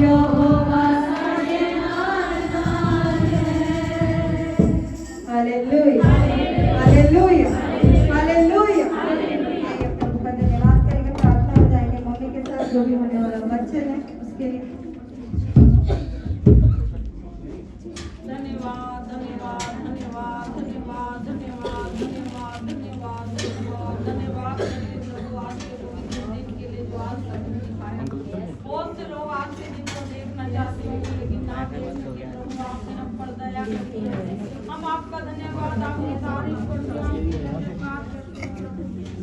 यहोवा साडे नाल नाल है। Hallelujah hallelujah hallelujah. आइए प्रभु का धन्यवाद करेंगे, प्रार्थना हो जाएंगे मम्मी के साथ जो भी होने वाला वचन है उसके लिए। धन्यवाद धन्यवाद धन्यवाद धन्यवाद धन्यवाद धन्यवाद धन्यवाद धन्यवाद धन्यवाद प्रभु आज के पवित्र दिन के लिए जो आज तक दिखाया। बहुत से लोग आज के दिन को देखना चाहते हैं लेकिन ना देख सके। प्रभु आपने हम पर दया करती है। हम आपका धन्यवाद आपकी तारीफ करते हैं,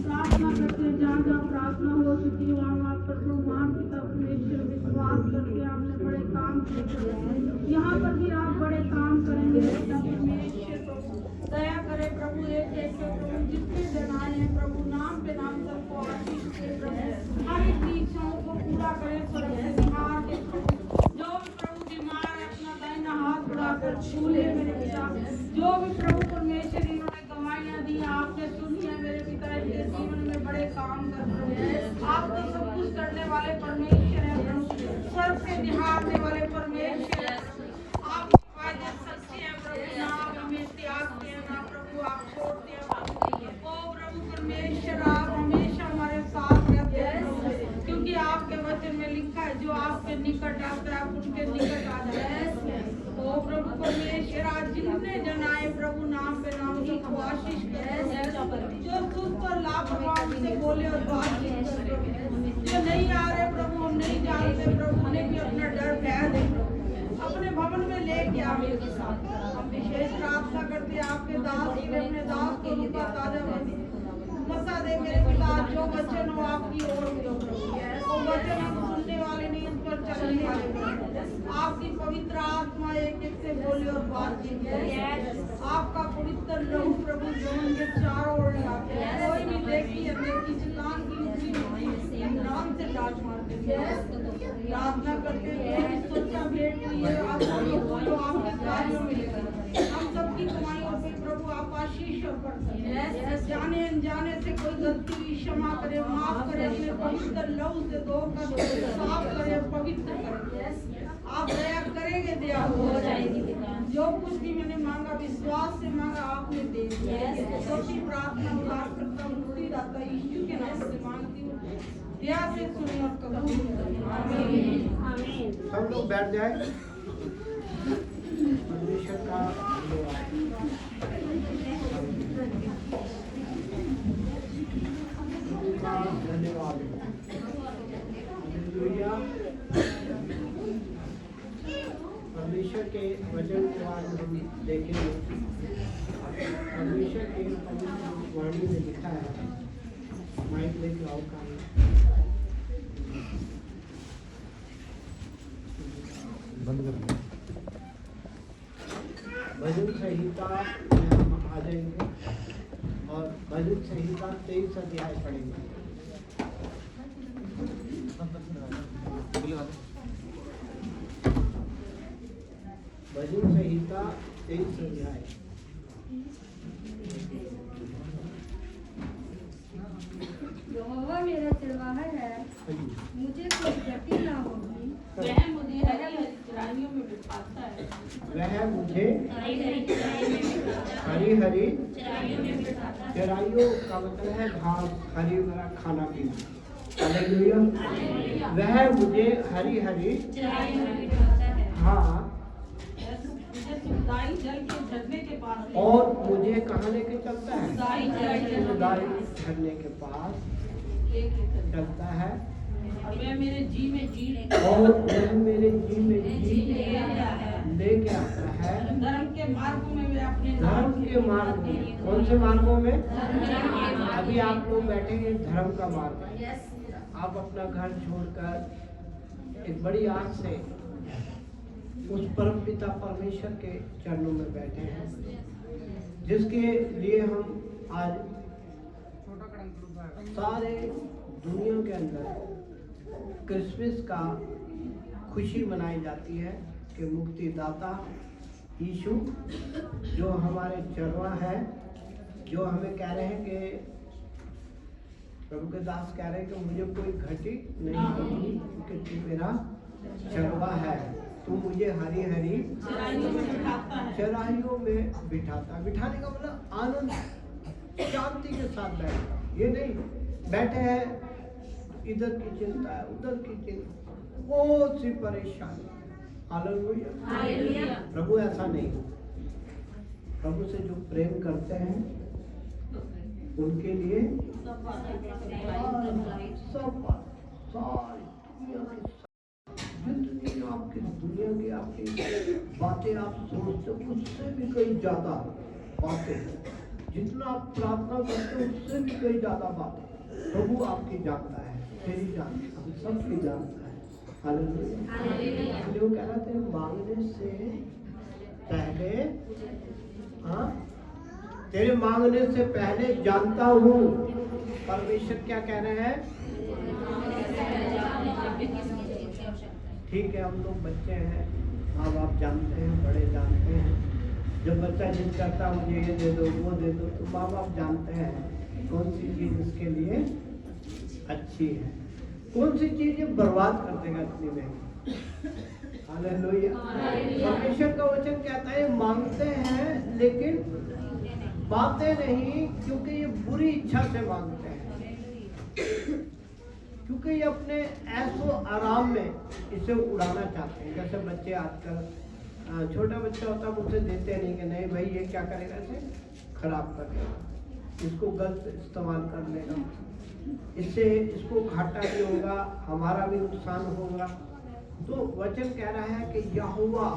प्रार्थना करते हैं। जहाँ जहाँ प्रार्थना हो चुकी है वहाँ आप पर महान पिता परमेश्वर विश्वास करके आपने बड़े काम किए। यहाँ पर भी आप बड़े काम करेंगे। दया करे प्रभु, एक एक प्रभु जितने जन आए हैं प्रभु नाम पे नाम सबको आशीष दे प्रभु। हर एक इच्छाओं को पूरा करे सुरक्षित निहार के जो भी प्रभु बीमार है अपना दाहिना हाथ बढ़ाकर छू ले मेरे पिता। जो भी प्रभु परमेश्वर इन्होंने गवाहियाँ दी आपने सुनी है मेरे पिता, इनके जीवन में बड़े काम कर रहे हैं। आप तो सब कुछ करने वाले परमेश्वर है प्रभु, स्वर्ग से निहारने वाले परमेश्वर है। आप वायदे सच्चे हैं प्रभु, ना आप हमें त्यागते हैं ना प्रभु आप छोड़ते हैं। ओ प्रभु परमेश्वर आप हमेशा हमारे साथ रहते हैं क्योंकि आपके वचन में लिखा है जो आपके निकट आते हैं आप उनके निकट आ जाते हैं। ओ प्रभु परमेश्वर आज जितने जन आए प्रभु नाम पे नाम सबको आशीष करें। जो सुस्त और लापरवाह से बोले और बातचीत करें, जो नहीं आ रहे प्रभु हम नहीं जानते प्रभु, उन्हें भी अपना डर भय दे प्रभु, अपने भवन में लेके आवे के साथ। हम विशेष प्रार्थना करते हैं आपके दास ने अपने दास को रूपा ताजा मसा दे मेरे पिता। जो वचन हो आपकी ओर हो प्रभु, वो वचन हम सुनने वाले नहीं उस पर चलने वाले प्रभु। आपकी पवित्र आत्मा एक एक से बोले और बातचीत करे। आपका पवित्र लहू प्रभु जीवन के चारों ओर लगाते हैं। कोई भी देखी अनदेखी चितान की ऊंची नाम से डांट मारते हैं। प्रार्थना करते हैं सोचा भेंट हुई है आपके कार्यों में लेकर हम सबकी कमाइयों पे प्रभु आप आशीष और बढ़ती है। जाने अनजाने से कोई गलती भी क्षमा करे, माफ करे, अपने पवित्र लहू से धोकर साफ करे, पवित्र करे। आप दया करेंगे, दया हो जाएगी। जो कुछ भी मैंने मांगा विश्वास से मांगा आपने दे दिया। छोटी प्रार्थना उद्धार करता मुक्तिदाता यीशु के नाम से मांगती हूँ, दया से सुनिए और कबूल करें। आमीन आमीन। सब लोग बैठ जाए। परमेश्वर का धन्यवाद। परमेश्वर के वचन के बाद हम देखेंगे। परमेश्वर के पवित्र वाणी में लिखा है, माइक लेके आओ काम बंद कर। भजन संहिता में हम आ जाएंगे और भजन संहिता 23 अध्याय पढ़ेंगे। भजन संहिता 23 अध्याय। यहोवा मेरा चरवाहा है, मुझे कोई गति ना होगी। वह मुझे हरी हरी चराइयों में बिठाता है। वह मुझे हरी हरी चराइयों में बिठाता है। हरी हरी चराइयों में बिठाता है। चराइयों का मतलब है घास, हरी भरा खाना पीना। हालेलुया। वह मुझे हरी हरी चराइयों में बिठाता है। हाँ सुखदाई जल के झरने के पास ले और मुझे कहाँ लेके चलता है? सुखदाई झरने के पास लेके चलता है और वह मेरे जी में जी और वह मेरे जी में जी लेके आता है। धर्म के मार्गों में वे अपने धर्म के मार्ग में। कौन से मार्गों में? अभी आप लोग बैठेंगे धर्म का मार्ग। आप अपना घर छोड़कर एक बड़ी आस से उस परम पिता परमेश्वर के चरणों में बैठे हैं, जिसके लिए हम आज सारे दुनिया के अंदर क्रिसमस का खुशी मनाई जाती है कि मुक्तिदाता यीशु जो हमारे चरवा है, जो हमें कह रहे हैं कि प्रभु के दास कह रहे हैं कि मुझे कोई घटी नहीं होगी क्योंकि तू मेरा चरवा है, तू मुझे हरी हरी चराइयों में बिठाता। बिठाने का मतलब आनंद शांति के साथ बैठता। ये नहीं बैठे हैं इधर की चिंता है, उधर की चिंता, बहुत सी परेशानी। हालेलुया। प्रभु ऐसा नहीं, प्रभु से जो प्रेम करते हैं उनके लिए जितनी आपकी दुनिया की आपकी बातें आप सोचते हो उससे भी कहीं ज्यादा बातें, जितना आप प्रार्थना करते हो उससे भी कहीं ज्यादा बातें प्रभु आपकी जानता है, तेरी जानता है, हम सबकी जानता है। हालेलुया। वो कह रहे थे मांगने से पहले, हाँ, तेरे मांगने से पहले जानता हूँ। परमेश्वर क्या कह रहे हैं? ठीक है, हम लोग बच्चे हैं, माँ बाप जानते हैं, बड़े जानते हैं। जब बच्चा जिद करता मुझे ये दे दो वो दे दो, तो माँ बाप जानते हैं कौन सी चीज उसके लिए अच्छी है, कौन सी चीज ये बर्बाद कर देगा इतनी महंगी। हालेलुया। परमेश्वर का वचन कहता है मांगते हैं लेकिन पाते नहीं, क्योंकि ये बुरी इच्छा से मांगते हैं, क्योंकि ये अपने ऐसो आराम में इसे उड़ाना चाहते हैं। जैसे बच्चे आजकल, छोटा बच्चा होता है मुझसे देते नहीं कि नहीं भाई ये क्या करेगा, इसे खराब कर देगा, इसको गलत इस्तेमाल कर लेगा, इससे इसको घाटा भी होगा, हमारा भी नुकसान होगा। तो वचन कह रहा है कि यहोवा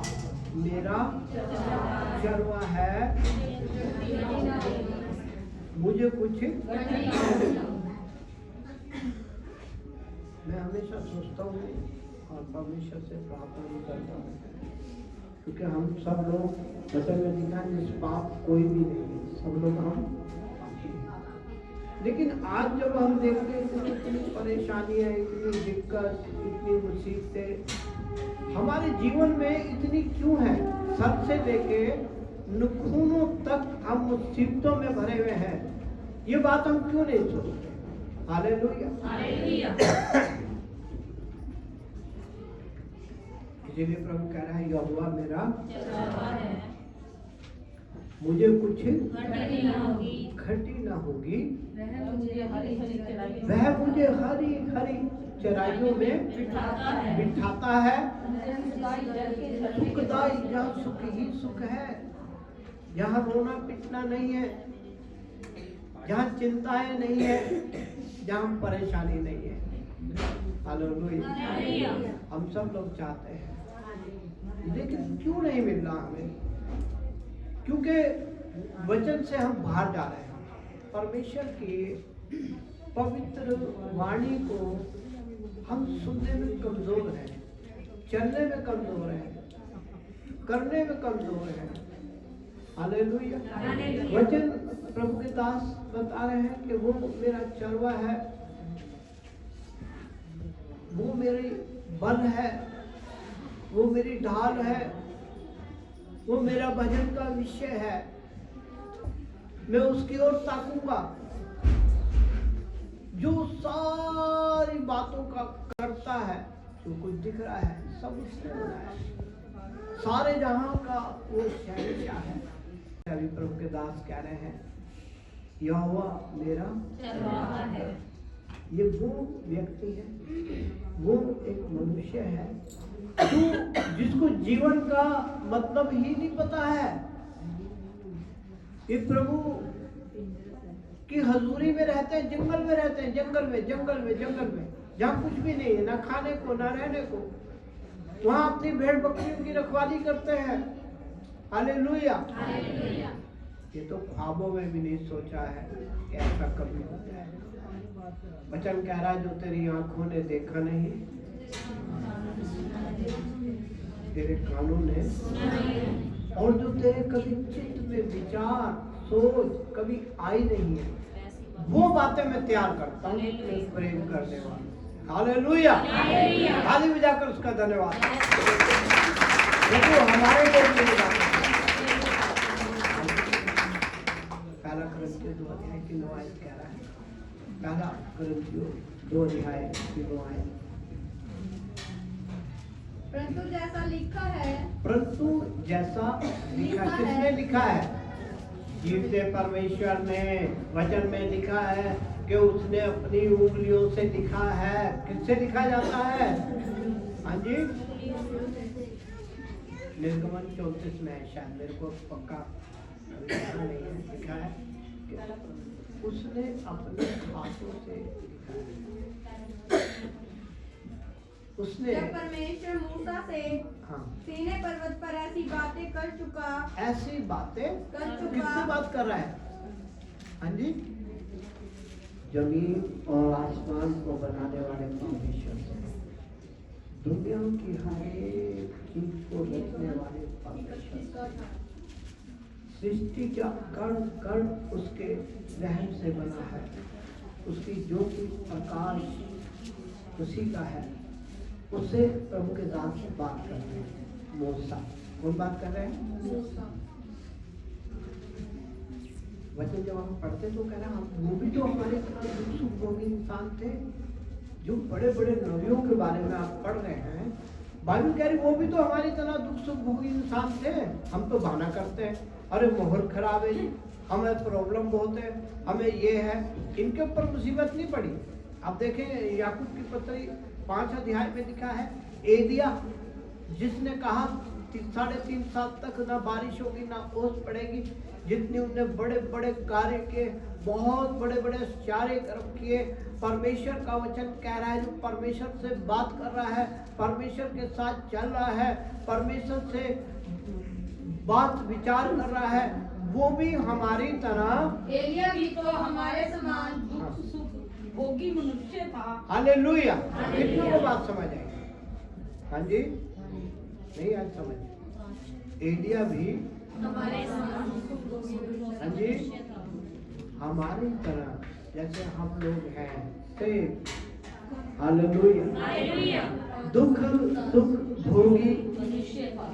मेरा चरवा है, मुझे कुछ। मैं हमेशा सोचता हूँ और परमेश्वर से प्रार्थना भी करता हूँ, क्योंकि हम सब लोग वचन में लिखा निष्पाप कोई भी नहीं, सब लोग हम पापी हैं। लेकिन आज जब हम देखते हैं कि इतनी परेशानी है, इतनी दिक्कत, इतनी मुसीबतें हमारे जीवन में इतनी क्यों है, सर से लेके नुखूनों तक हम मुसीबतों में भरे हुए हैं, ये बात हम क्यों नहीं सोचते? हालेलुया। इसीलिए प्रभु कह रहा है यहोवा मेरा मुझे कुछ घटी ना होगी, वह मुझे हरी हरी चराइयों में बिठाता है। सुखदाई, जहाँ सुख ही सुख है, जहाँ रोना पिटना नहीं है, जहाँ चिंताएं नहीं है, जहाँ परेशानी नहीं है। हालेलुया। हम सब लोग चाहते हैं, लेकिन क्यों नहीं मिल रहा हमें? क्योंकि वचन से हम बाहर जा रहे हैं। परमेश्वर की पवित्र वाणी को हम सुनने में कमजोर हैं, चलने में कमजोर हैं, करने में कमजोर हैं। हालेलुया। वचन प्रभु के दास बता रहे हैं कि वो मेरा चरवा है, वो मेरी बल है, वो मेरी ढाल है, वो मेरा भजन का विषय है। मैं उसकी ओर ताकूंगा जो सारी बातों का करता है, जो कुछ दिख रहा है सब उसने बनाया, सारे जहां का वो शहंशाह है। अभी प्रभु के दास कह रहे हैं यहोवा मेरा चरवाहा है। ये वो व्यक्ति है, वो एक मनुष्य है जो जिसको जीवन का मतलब ही नहीं पता है। ये प्रभु की हजूरी में रहते हैं, जंगल में रहते हैं, जंगल में जहाँ कुछ भी नहीं है, ना खाने को ना रहने को, वहाँ अपनी भेड़ बकरियों की रखवाली करते हैं। हालेलुया। ये तो ख्वाबों में भी नहीं सोचा है कि ऐसा कभी हो जाए। वचन कह रहा है जो तेरी आंखों ने देखा नहीं, तेरे कानों ने, और जो तेरे कभी चित्त में विचार सोच कभी आई नहीं है, वो बातें मैं तैयार करता हूँ प्रेम करने वाले। हालेलुया। ताली बजाकर उसका धन्यवाद। देखो हमारे लोग पहला करंथियों 2 अध्याय की 9 आयत कह रहा है, पहला करंथियों 2 अध्याय की 9 आयत, परंतु जैसा लिखा है, परंतु जैसा लिखा, किसने लिखा है? जीवते परमेश्वर ने वचन में लिखा है कि उसने अपनी उंगलियों से लिखा है। किससे लिखा जाता है? हाँ जी, निर्गमन 34 में है, शायद मेरे को पक्का ध्यान नहीं है, लिखा है कि उसने अपने हाथों से लिखा है। उसने जब परमेश्वर मूसा से हाँ सीनै पर्वत पर ऐसी बातें कर चुका, ऐसी बातें कर चुका। किससे बात कर रहा है? हाँ जी, जमीन और आसमान को बनाने वाले परमेश्वर से, दुनिया की हर एक चीज को रचने वाले परमेश्वर से, सृष्टि का कण कण उसके रहम से बना है, उसकी ज्योति प्रकाश उसी का है। उससे प्रभु के दास से बात कर रहे हैं। मूसा, कौन बात कर रहे हैं? वचन जब हम पढ़ते तो कह रहे हैं हम वो भी तो हमारे तरह दुख सुख भोगी इंसान थे। जो बड़े बड़े नबियों के बारे में आप पढ़ रहे हैं, बाइबल कह रही वो भी तो हमारी तरह दुख सुख भोगी इंसान थे। हम तो बहाना करते हैं, अरे मोहर खराब है जी, हमें प्रॉब्लम बहुत है, हमें ये है। इनके ऊपर मुसीबत नहीं पड़ी। अब देखें याकूब की पत्री 5 अध्याय में लिखा है, एलिया जिसने कहा 3.5 साल तक ना बारिश होगी ना ओस पड़ेगी, जितने उनने बड़े बड़े कार्य किए, बहुत बड़े बड़े चारे कर्म किए। परमेश्वर का वचन कह रहा है, जो परमेश्वर से बात कर रहा है, परमेश्वर के साथ चल रहा है, परमेश्वर से बात विचार कर रहा है, वो भी हमारी तरह एलिया भी तो हमारे समान दुख सुख भोगी मनुष्य था। हालेलुया। कितनों को बात समझ आई? हाँ जी, नहीं आज समझ? एलिया भी हमारे समान, हाँ जी, हमारी तरह जैसे हम लोग हैं, सेम। हालेलुया। दुख सुख भोगी मनुष्य था।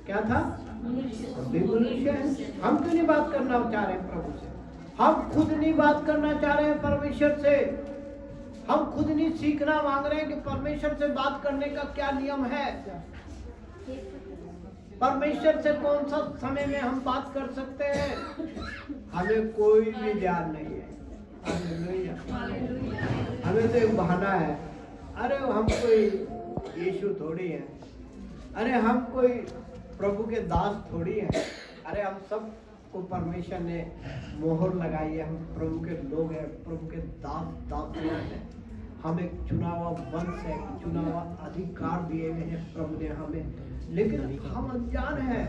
क्या था? हम भी मनुष्य हैं। हम क्यों नहीं बात करना चाह रहे हैं प्रभु से? हम खुद नहीं बात करना चाह रहे हैं परमेश्वर से। हम खुद नहीं सीखना मांग रहे हैं कि परमेश्वर से बात करने का क्या नियम है, परमेश्वर से कौन सा समय में हम बात कर सकते हैं। हमें कोई भी ध्यान नहीं है। हमें तो एक बहाना है, अरे हम कोई यीशु थोड़ी है, अरे हम कोई प्रभु के दास थोड़ी है, अरे हम सब को परमेश्वर ने मोहर लगाई है, हम प्रभु के लोग हैं, प्रभु के दासियां हैं। हम एक चुना हुआ वंश है, चुना हुआ अधिकार दिए हुए हैं प्रभु ने हमें, लेकिन हम अनजान हैं।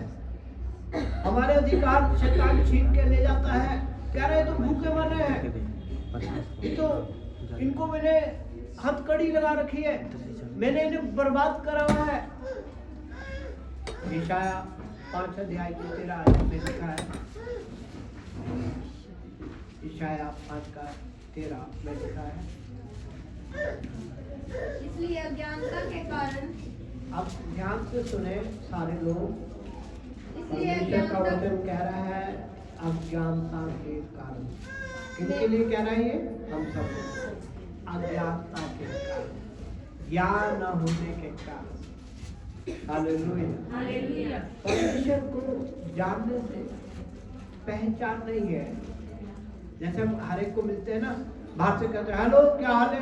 हमारे अधिकार शैतान छीन के ले जाता है, कह रहे तो भूखे मर रहे हैं, ये तो इनको मैंने हथकड़ी लगा रखी है, मैंने इन्हें बर्बाद करा हुआ है। यशायाह 5 अध्याय की 13 आयत में लिखा है, यशायाह 5 का 13 में लिखा है, इसलिए अज्ञानता के कारण, अब ध्यान से सुने सारे लोग, इसलिए परमेश्वर का अज्ञानता वचन कह रहा है अज्ञानता के कारण। किसके लिए कह रहा है ये? हम सब लोग। अज्ञानता के कारण, ज्ञान न होने के कारण। हालेलुया। परमेश्वर को जानने से पहचान नहीं है। जैसे हम हर एक को मिलते हैं ना, बाहर से कहते हैं हेलो क्या हाल है,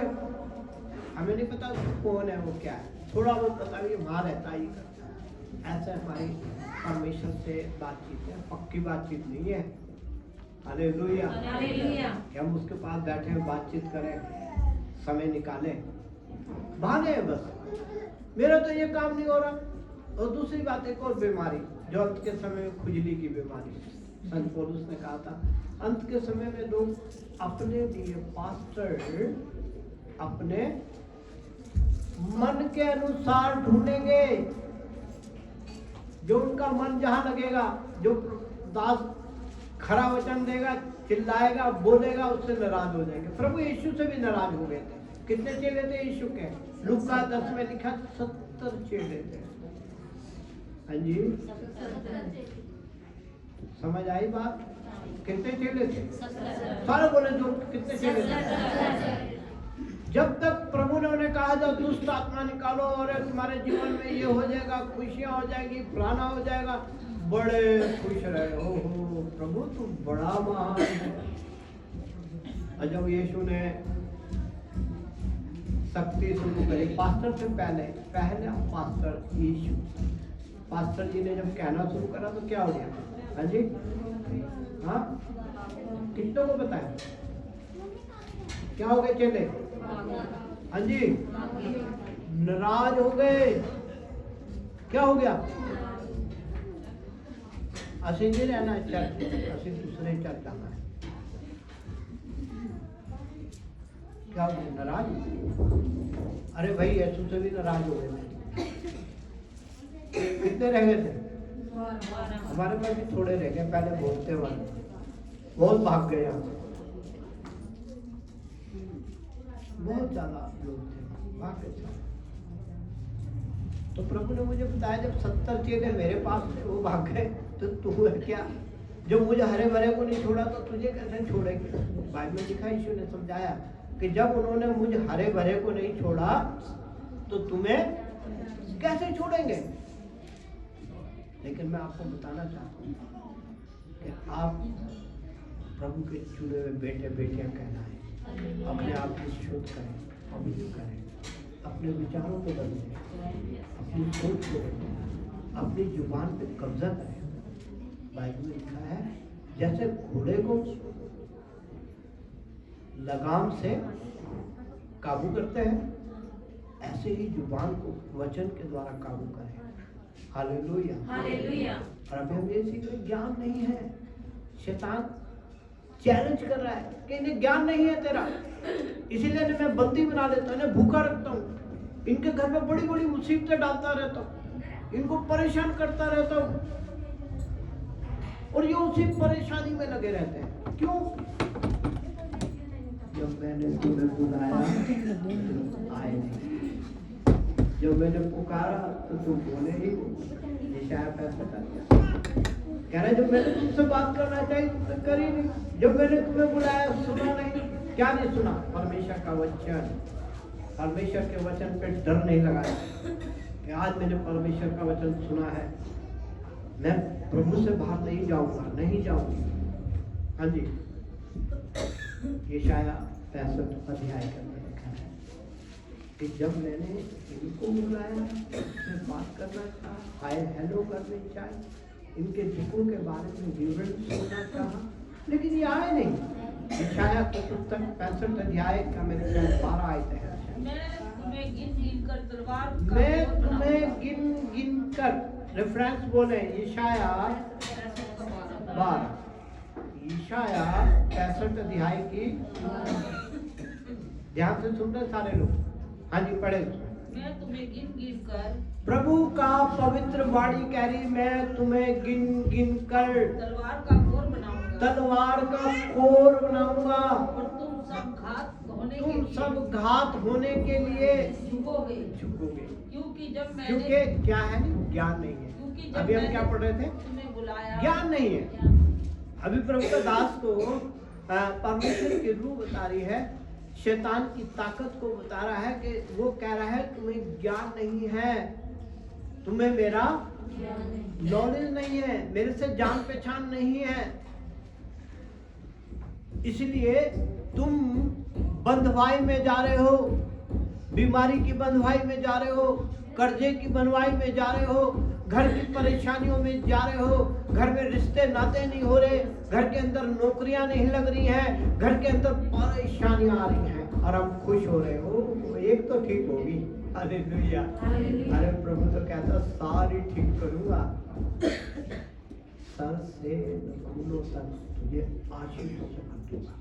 हमें नहीं पता कौन है वो क्या है, थोड़ा बहुत पता भी वहाँ रहता ही करता है। ऐसा हमारी परमेश्वर से बातचीत है, पक्की बातचीत नहीं है। हालेलुया। कि हम उसके पास बैठे हैं, बातचीत करें, समय निकालें, बहाने हैं बस, मेरा तो ये काम नहीं हो रहा। और दूसरी बात एक और बीमारी जो अंत के समय में खुजली की बीमारी, संत पौलुस ने कहा था अंत के समय में लोग अपने लिए पास्टर अपने मन के अनुसार ढूंढेंगे, जो उनका मन जहां लगेगा, जो दास खरा वचन देगा, चिल्लाएगा, बोलेगा, उससे नाराज हो जाएंगे। प्रभु यीशु से भी नाराज हो गए थे। कितने चेले थे यीशु के? लूका 10 में लिखा 70 चेले थे। हाँ जी, समझ आई बात? कितने चेले थे? सारे बोले जो कितने चेले थे? जब तक प्रभु ने उन्हें कहा जब दुष्ट आत्मा निकालो और तुम्हारे जीवन में ये हो जाएगा, खुशियां हो जाएगी, फलाना हो जाएगा, बड़े खुश रहे। ओहो प्रभु तुम बड़ा महान है। और जब यीशु ने शक्ति शुरू करी, पास्टर से पहले पास्टर यीशु, पास्टर जी ने जब कहना शुरू करा तो क्या हो गया? हाँ जी, हाँ कितनों को बताया क्या हो गए चेले? हाँ जी, नाराज हो गए। क्या हो गया? असि नहीं रहना चर्च, असि दूसरे चर्च जाना है। क्या हो गया? नाराज। अरे भाई यीशु से भी नाराज हो गए। कितने रह गए थे? हमारे पास भी थोड़े रह गए, पहले बोलते वाले बहुत भाग गए यहाँ से, बहुत ज्यादा लोग थे, भाग गए। तो प्रभु ने मुझे बताया जब 70 चेले मेरे पास थे वो भाग गए, तो तू है क्या? जब मुझे हरे भरे को नहीं छोड़ा तो तुझे कैसे छोड़ेंगे? बाइबल में लिखा, यीशु ने समझाया कि जब उन्होंने मुझे हरे भरे को नहीं छोड़ा तो तुम्हें कैसे छोड़ेंगे? लेकिन मैं आपको बताना चाहता हूँ कि आप प्रभु के चुने हुए बेटे बेटियां कहलाएं। अपने आप को शुद्ध करें, पवित्र करें, अपने विचारों को बदलें, अपनी सोच को बदलें, अपनी जुबान पे कब्जा करें। बाइबल में लिखा है जैसे घोड़े को लगाम से काबू करते हैं, ऐसे ही जुबान को वचन के द्वारा काबू करें। Hallelujah, hallelujah. और अभी हम ये सीख रहे, ज्ञान नहीं है। शैतान चैलेंज कर रहा है कि इन्हें ज्ञान नहीं है तेरा, इसीलिए मैं बंदी बना लेता हूँ, इन्हें भूखा रखता हूँ, इनके घर में बड़ी बड़ी मुसीबतें डालता रहता हूँ, इनको परेशान करता रहता हूँ, और ये उसी परेशानी में लगे रहते हैं। क्यों? जब मैंने तुम्हें बुलाया आए नहीं, जब मैंने पुकारा तो तुम बोले ही। ये शायद पैसा कह रहे जब मैंने तुमसे बात करना चाहिए तो करी नहीं, जब मैंने तुम्हें बुलाया सुना नहीं। क्या नहीं सुना? परमेश्वर का वचन। परमेश्वर के वचन पे डर नहीं लगाया कि आज मैंने परमेश्वर का वचन सुना है, मैं प्रभु से बाहर नहीं जाऊंगा, नहीं जाऊंगी। हाँ जी, ये शायद 65 अध्याय के अंदर लिखा है कि जब मैंने इनको बुलाया, मैं बात करना चाहा, हाय हेलो करनी चाहिए, इनके दुखों के बारे में विवरण सुनना चाहा, लेकिन ये आए नहीं। यशायाह की पुस्तक 65 अध्याय का मेरे ख्याल 12 आयत है। मैं तुम्हें गिन गिन कर तलवार रेफरेंस बोले यशायाह 12, यशायाह 65 अध्याय की, ध्यान से सुन रहे सारे लोग? हाँ जी, पढ़े। मैं तुम्हें गिन गिन कर, प्रभु का पवित्र वाणी कह रही, मैं तुम्हें गिन गिन कर तलवार का खोर बनाऊंगा, तलवार का खोर बनाऊंगा, और तुम सब घात होने के लिए झुकोगे। क्योंकि जब मैंने, क्योंकि क्या है नहीं, ज्ञान नहीं है। अभी हम क्या पढ़ रहे थे? तुम्हें बुलाया, ज्ञान नहीं है। अभी प्रभु का दास को परमेश्वर की रूह बता रही है, शैतान की ताकत को बता रहा है कि वो कह रहा है तुम्हें ज्ञान नहीं है, तुम्हें मेरा नॉलेज नहीं है, मेरे से जान पहचान नहीं है, इसलिए तुम बंधवाई में जा रहे हो, बीमारी की बंधवाई में जा रहे हो, कर्जे की बंधवाई में जा रहे हो, घर की परेशानियों में जा रहे हो, घर में रिश्ते नाते नहीं हो रहे, घर के अंदर नौकरियां नहीं लग रही हैं, घर के अंदर परेशानियां आ रही हैं, और हम खुश हो रहे हो, एक तो ठीक होगी। हालेलुया। अरे प्रभु तो कहता सारी ठीक करूंगा, सर से फूलों तक तुझे आशीषों से भर दूंगा।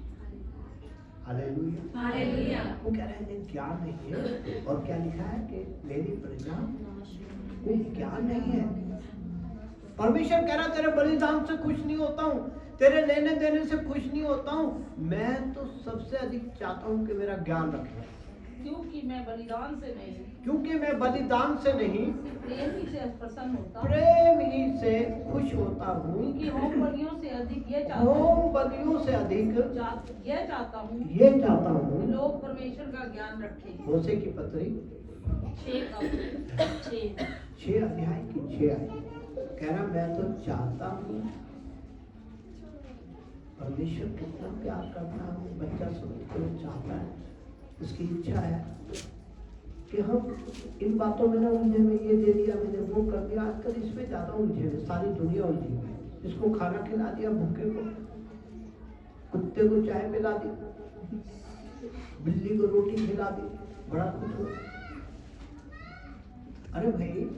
Hallelujah, hallelujah. वो कह रहे हैं ज्ञान नहीं है, और क्या लिखा है कि मेरी प्रजा को ज्ञान नहीं है। परमेश्वर कह रहा तेरे बलिदान से खुश नहीं होता हूँ, तेरे लेने देने से खुश नहीं होता हूँ, मैं तो सबसे अधिक चाहता हूँ कि मेरा ज्ञान रखे। क्योंकि मैं बलिदान से नहीं क्योंकि मैं बलिदान से नहीं प्रेम ही से प्रसन्न होता हूँ। प्रेम ही से खुश होता हूँ। क्योंकि होम बलियों से अधिक ये चाहता होम बलियों से अधिक ये चाहता हूँ ये चाहता कि हूँ। लोग परमेश्वर का ज्ञान रखें। होशे की पत्री 6 अध्याय की 6 आयत कह रहा मैं तो चाहता हूँ। परमेश्वर कितना प्यार करता है, बच्चा सुनते हुए चाहता है, उसकी इच्छा है कि हम इन बातों में ना उलझे, में ये दे दिया, मैंने वो कर दिया। आजकल इसमें ज्यादा उलझे हुए, सारी दुनिया उलझी हुई है। इसको खाना खिला दिया, भूखे को, कुत्ते को चाय पिला दी, बिल्ली को रोटी खिला दी, बड़ा कुछ हो। अरे भाई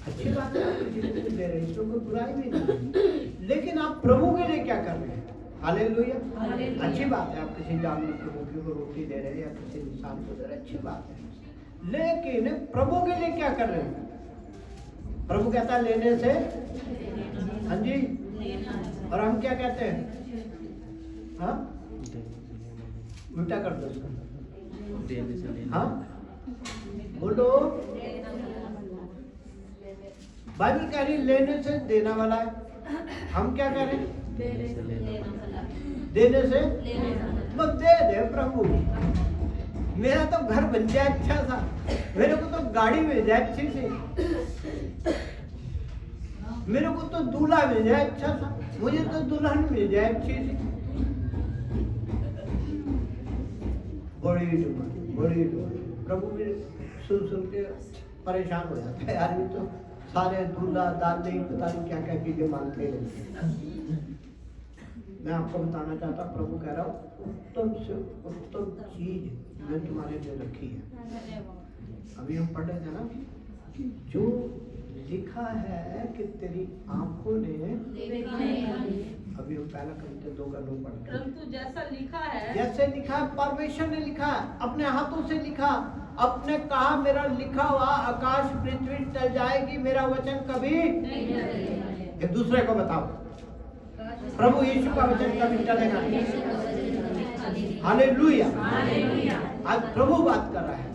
अच्छी बात है, आप किसी को दे रहे हैं, इसमें कोई बुराई भी नहीं, लेकिन आप प्रभु के लिए क्या कर रहे हैं? हालेलुया। अच्छी बात है, आप किसी जानवर के भूखे को रोटी दे रहे हैं या किसी इंसान को दे रहे हैं, अच्छी बात है, लेकिन प्रभु के लिए क्या कर रहे हैं? प्रभु कहता है लेने से, हाँ जी, और हम क्या कहते हैं? हाँ, उल्टा कर दो इसको। हाँ बोलो, बाइबल कह रही लेने से देना वाला है, हम क्या कह रहे हैं? देने से बस दे दे प्रभु। मेरा तो घर बन जाए अच्छा सा, मेरे को तो गाड़ी मिल जाए अच्छी सी, मेरे को तो दूल्हा मिल जाए अच्छा सा, मुझे तो दुल्हन मिल जाए अच्छी सी। बड़ी प्रभु भी सुन के परेशान हो जाता है आदमी, तो सारे दूल्हा दादी पता नहीं क्या क्या चीजें मांगते हैं। मैं आपको बताना चाहता, प्रभु कह रहा हूँ उत्तम से उत्तम चीज मैं तुम्हारे लिए रखी है। अभी हम पढ़ रहे थे ना, जो लिखा है कि तेरी आंखों ने, अभी हम पहला करते 2 का 9 पढ़ते, परंतु जैसा लिखा है, जैसे लिखा है, परमेश्वर ने लिखा है, अपने हाथों से लिखा, अपने कहा मेरा लिखा हुआ आकाश पृथ्वी टल जाएगी, मेरा वचन कभी नहीं। एक दूसरे को बताओ, प्रभु यीशु का वचन कभी टलेगा नहीं। हालेलुया। आज प्रभु बात कर रहा है,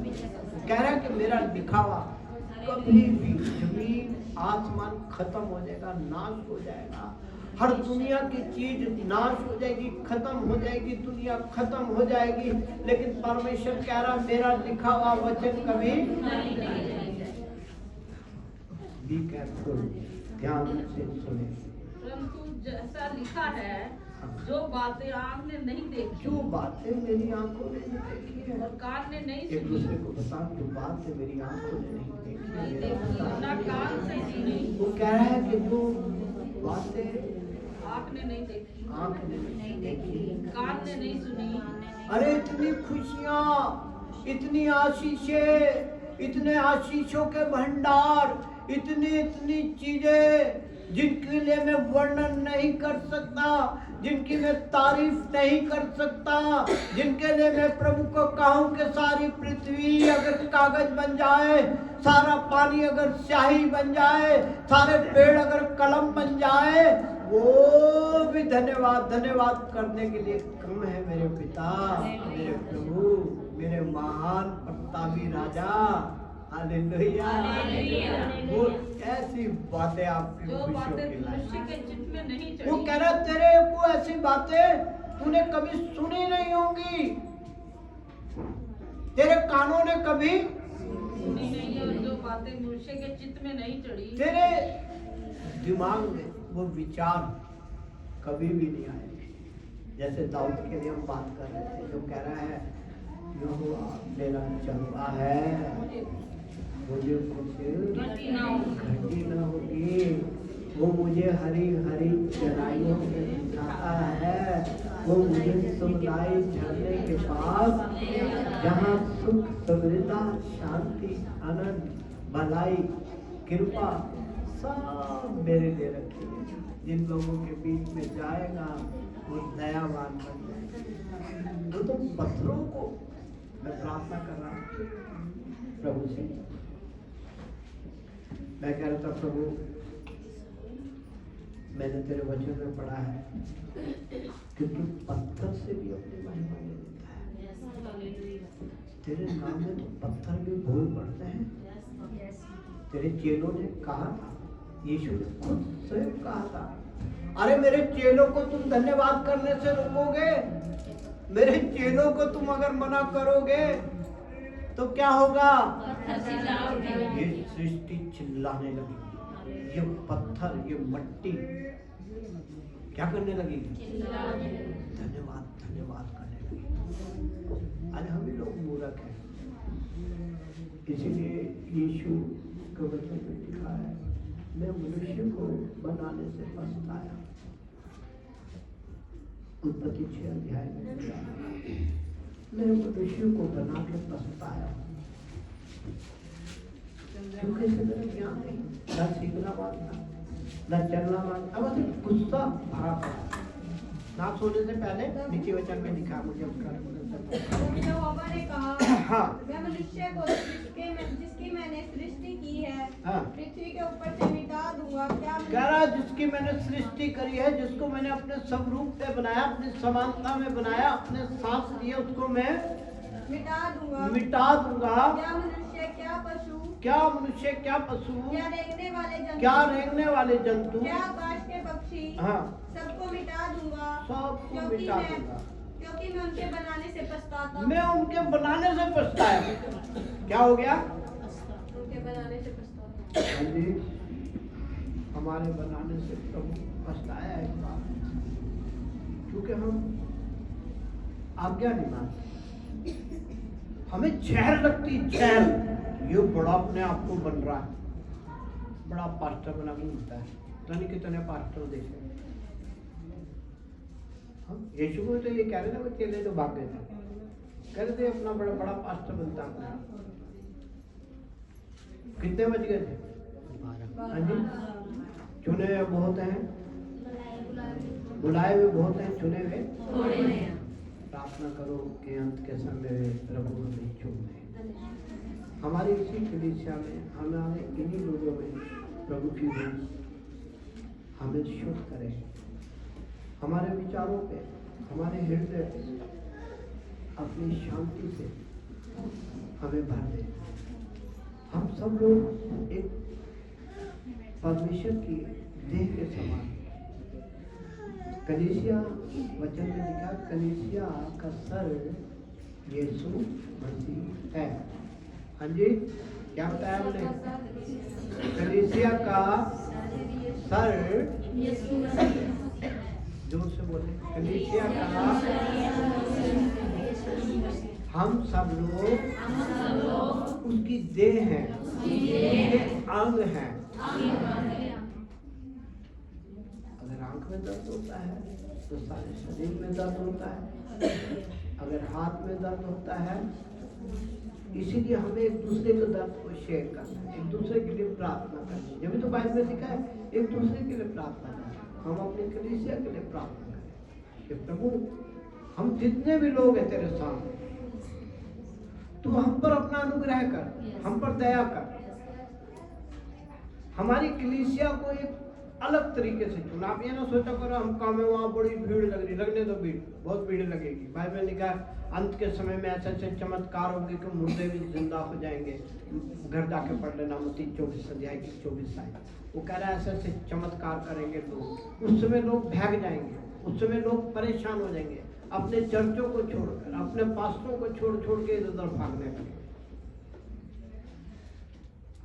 कह रहा है कि मेरा लिखा हुआ कभी भी, जमीन आसमान खत्म हो जाएगा, नाश हो जाएगा, हर दुनिया की चीज नाश हो जाएगी, खत्म हो जाएगी, दुनिया खत्म हो जाएगी, लेकिन परमेश्वर कह रहा मेरा लिखा हुआ वचन कभी बी केयरफुल, ध्यान से सुने। परंतु जैसा लिखा है, जो बातें आँख ने नहीं देखी, जो बातें मेरी आंखों ने नहीं देखी है, और कान ने नहीं एक दूसरे को बता, जो बातें मेरी आंखों ने नहीं देखी, ना कान से सुनी, वो कह रहा है कि जो बातें आँख ने नहीं देखी, आंख ने नहीं देखी, कान ने नहीं सुनी। अरे इतनी खुशियाँ, इतनी आशीषें, इतने आशीषों के भंडार, इतनी चीजें जिनके लिए मैं वर्णन नहीं कर सकता, जिनकी मैं तारीफ नहीं कर सकता, जिनके लिए मैं प्रभु को कहूँ कि सारी पृथ्वी अगर कागज बन जाए, सारा पानी अगर स्याही बन जाए, सारे पेड़ अगर कलम बन जाए, वो भी धन्यवाद करने के लिए कम है मेरे पिता, मेरे प्रभु, मेरे महान प्रतापी राजा। हालेलुया। वो ऐसी बातें आपकी जो खुशियों बातें की मनुष्य लाई। के चित्त में नहीं वो चढ़ी, कह रहा तेरे को ऐसी बातें तूने कभी सुनी नहीं होंगी, तेरे कानों ने कभी सुनी नहीं है, और जो बातें मनुष्य के चित्त में नहीं चढ़ी, तेरे दिमाग में वो विचार कभी भी नहीं आए। जैसे दाऊद के लिए हम बात कर रहे थे, जो कह रहा है यहोवा मेरा चंगा है, मुझे कुछ घटी ना हो। घटी न होगी, वो मुझे हरी हरी चराइयों में बिठाता है, वो मुझे सुखदाई झरने के पास, जहाँ सुख समृद्धि शांति आनंद भलाई कृपा सब मेरे लिए रखी है। जिन लोगों के बीच में जाएगा वो दयावान बन जाएगा। तो तुम पत्थरों को, मैं प्रार्थना कर रहा हूँ प्रभु से, मैं कह रहा था प्रभु मैंने तेरे वचन में पढ़ा है कि तू पत्थर से भी अपनी महिमा ले लेता है। तेरे नाम में तो पत्थर भी बोल पड़ते हैं। तेरे चेलों ने कहा, यीशु ने खुद स्वयं कहा था, अरे मेरे चेलों को तुम धन्यवाद करने से रोकोगे, मेरे चेलों को तुम अगर मना करोगे तो क्या होगा? ये सृष्टि चिल्लाने लगेगी, ये पत्थर, ये मट्टी क्या करने लगेगी? धन्यवाद धन्यवाद करने लगेगी। आज हम ही लोग मूर्ख हैं, इसीलिए यीशु के वचन में लिखा है, मैं मनुष्य को बनाने से पछताया। उत्पत्ति 6 अध्याय में लिखा है, मैं मनुष्य को बना के पछताया, क्योंकि इसे मेरा ज्ञान नहीं, न सीखना मानता, न चलना मानता। अब ऐसे गुस्सा भरा पड़ा। ना सोने से पहले नीचे वचन में लिखा, मुझे यहोवा ने कहा, हाँ मैं मनुष्य को जिसकी मैंने सृष्टि की है हाँ पृथ्वी के ऊपर से मिटा दूंगा। क्या कह रहा, जिसकी मैंने सृष्टि करी है, जिसको मैंने अपने स्वरूप पे बनाया, अपनी समानता में बनाया, अपने सांस दिए, उसको मैं मिटा दूंगा। मिटा दूंगा। क्या मनुष्य, क्या पशु, क्या मनुष्य, क्या पशु, क्या रेंगने वाले जंतु, क्या रेंगने वाले जंतु, क्या आकाश के पक्षी, हाँ सबको मिटा दूंगा। सबको क्योंकि मिटा मैं दूंगा। क्योंकि मैं उनके बनाने से पछताता। मैं उनके बनाने से पछताया। क्या हो गया? उनके बनाने से पछताता। हाँ जी, हमारे बनाने से प्रभु पछताया एक बार, क्योंकि हम आज्ञा नहीं मानते। हमें चहल लगती, चहल, ये बड़ा अपने आप को बन रहा है, बड़ा पास्टर बना के घूमता है। तो कितने पास्टर देखे हम, यीशु को तो ये कह रहे थे, वो चेले तो भाग गए थे, कह रहे थे अपना बड़ा बड़ा पास्टर बनता है। कितने बज गए थे? हाँ जी, चुने हुए बहुत हैं, बुलाए हुए बहुत हैं, चुने हुए। प्रार्थना करो कि अंत के समय प्रभु हमें चुने। हमारी इसी कलीसिया में, हमारे इन्हीं लोगों में प्रभु की रूह हमें शुद्ध करे, हमारे विचारों पे, हमारे हृदय पे अपनी शांति से हमें भर दे। हम सब लोग एक परमेश्वर की देह के समान। कलीसिया वचन में लिखा, कलीसिया का सर यीशु मसीह है। हाँ जी, क्या बताया हमने? कलीसिया का सर, जोर से बोले, कलीसिया का, हम सब लोग उसकी देह हैं, उसके अंग हैं। अगर आंख में दर्द होता है तो सारे शरीर में दर्द होता है, अगर हाथ में दर्द होता है, इसीलिए हमें एक दूसरे के दर्द को शेयर करना है, एक दूसरे के लिए प्रार्थना करनी है। जब तो बाइबल में लिखा है एक दूसरे के लिए प्रार्थना करें। हम अपने कलीसिया के लिए प्रार्थना करें कि प्रभु, हम जितने भी लोग हैं तेरे सामने, तू हम पर अपना अनुग्रह कर, हम पर दया कर, हमारी कलीसिया को एक अलग तरीके से चुना। आप ये ना सोचा करो हम काम में वहाँ बड़ी भीड़ लग रही, लगने तो भीड़, बहुत भीड़ लगेगी। बाइबल में लिखा है अंत के समय में ऐसे ऐसे चमत्कार होंगे कि मुर्दे भी जिंदा हो जाएंगे। घर जाके पढ़ लेना मत्ती 24 अध्याय की 24 आयत। वो कह रहा है ऐसे ऐसे चमत्कार करेंगे लोग, उस समय लोग भाग जाएंगे, उस समय लोग परेशान हो जाएंगे, अपने चर्चों को छोड़कर, अपने पास्टरों को छोड़ छोड़ के इधर उधर भागने लगे।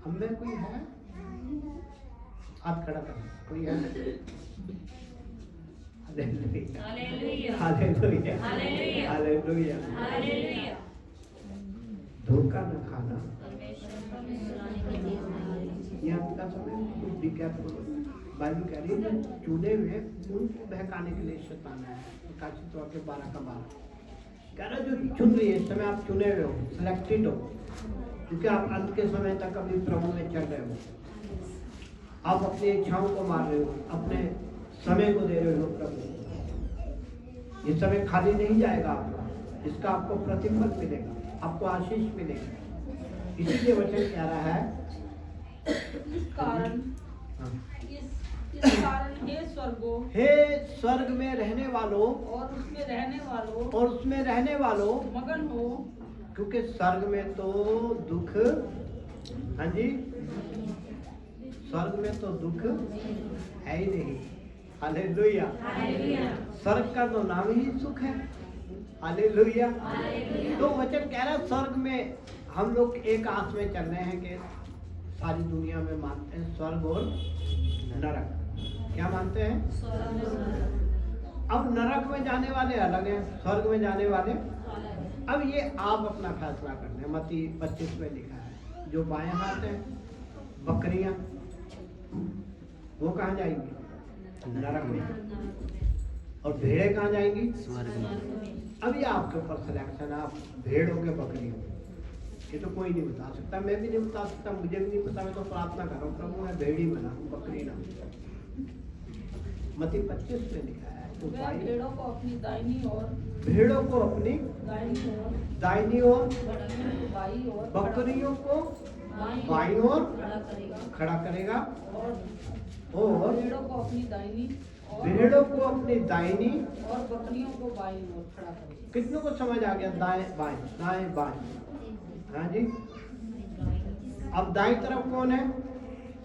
हम में कोई है? हाथ खड़ा कर, कोई है? Hallelujah, hallelujah, hallelujah, hallelujah. धोखा न खाना। यहाँ का समय कुछ भी क्या करो, बाइबल कह रही है चुने हुए उनको बहकाने के लिए शैतान है। प्रकाशित तौर पे 12 का 12 कह रहा जो चुन रही है, इस समय आप चुने हुए हो, सिलेक्टेड हो, क्योंकि आप अंत के समय तक अभी प्रभु में चल रहे हो। आप अपनी इच्छाओं को मार रहे हो, अपने समय को दे रहे हो प्रभु। ये समय खाली नहीं जाएगा आपका, इसका आपको प्रतिफल मिलेगा, आपको आशीष मिलेगी। इसीलिए वचन कह रहा है इस कारण हे स्वर्ग में रहने वालों और उसमें रहने वालों और उसमें रहने वालों, मगन हो क्योंकि स्वर्ग में तो दुख, हाँ जी, स्वर्ग में तो दुख है ही नहीं। हालेलुया। स्वर्ग का तो नाम ही सुख है। हालेलुया। तो वचन कह रहा है स्वर्ग में हम लोग एक आस में चल रहे हैं कि सारी दुनिया में मानते हैं स्वर्ग और नरक। क्या मानते हैं? अब नरक में जाने वाले अलग हैं, स्वर्ग में जाने वाले। अब ये आप अपना फैसला करना है। मत्ती 25 में लिखा है, जो बाएं हाथ है बकरियां, वो कहाँ जाएंगी? नरक में। और भेड़े कहाँ जाएंगी? स्वर्ग में। अब ये आपके ऊपर सिलेक्शन है, आप भेड़ हो के बकरी हो। ये तो कोई नहीं बता सकता, मैं भी नहीं बता सकता, मुझे भी नहीं पता। मैं तो प्रार्थना कर रहा हूँ, प्रभु मैं भेड़ी बना, बकरी ना। मत्ती 25 में लिखा है, तो भेड़ों को अपनी दाहिनी ओर, भेड़ों को अपनी दाहिनी ओर, बाईं ओर, बकरियों को बाईं ओर खड़ा करेगा, और भेड़ों को अपनी दाहिनी भेड़ों को अपनी दाहिनी और बकरियों को बाईं ओर खड़ा करेगा। कितनों को समझ आ गया? दाएं बाएं, दाएं बाएं। हाँ जी। अब दाईं तरफ कौन है?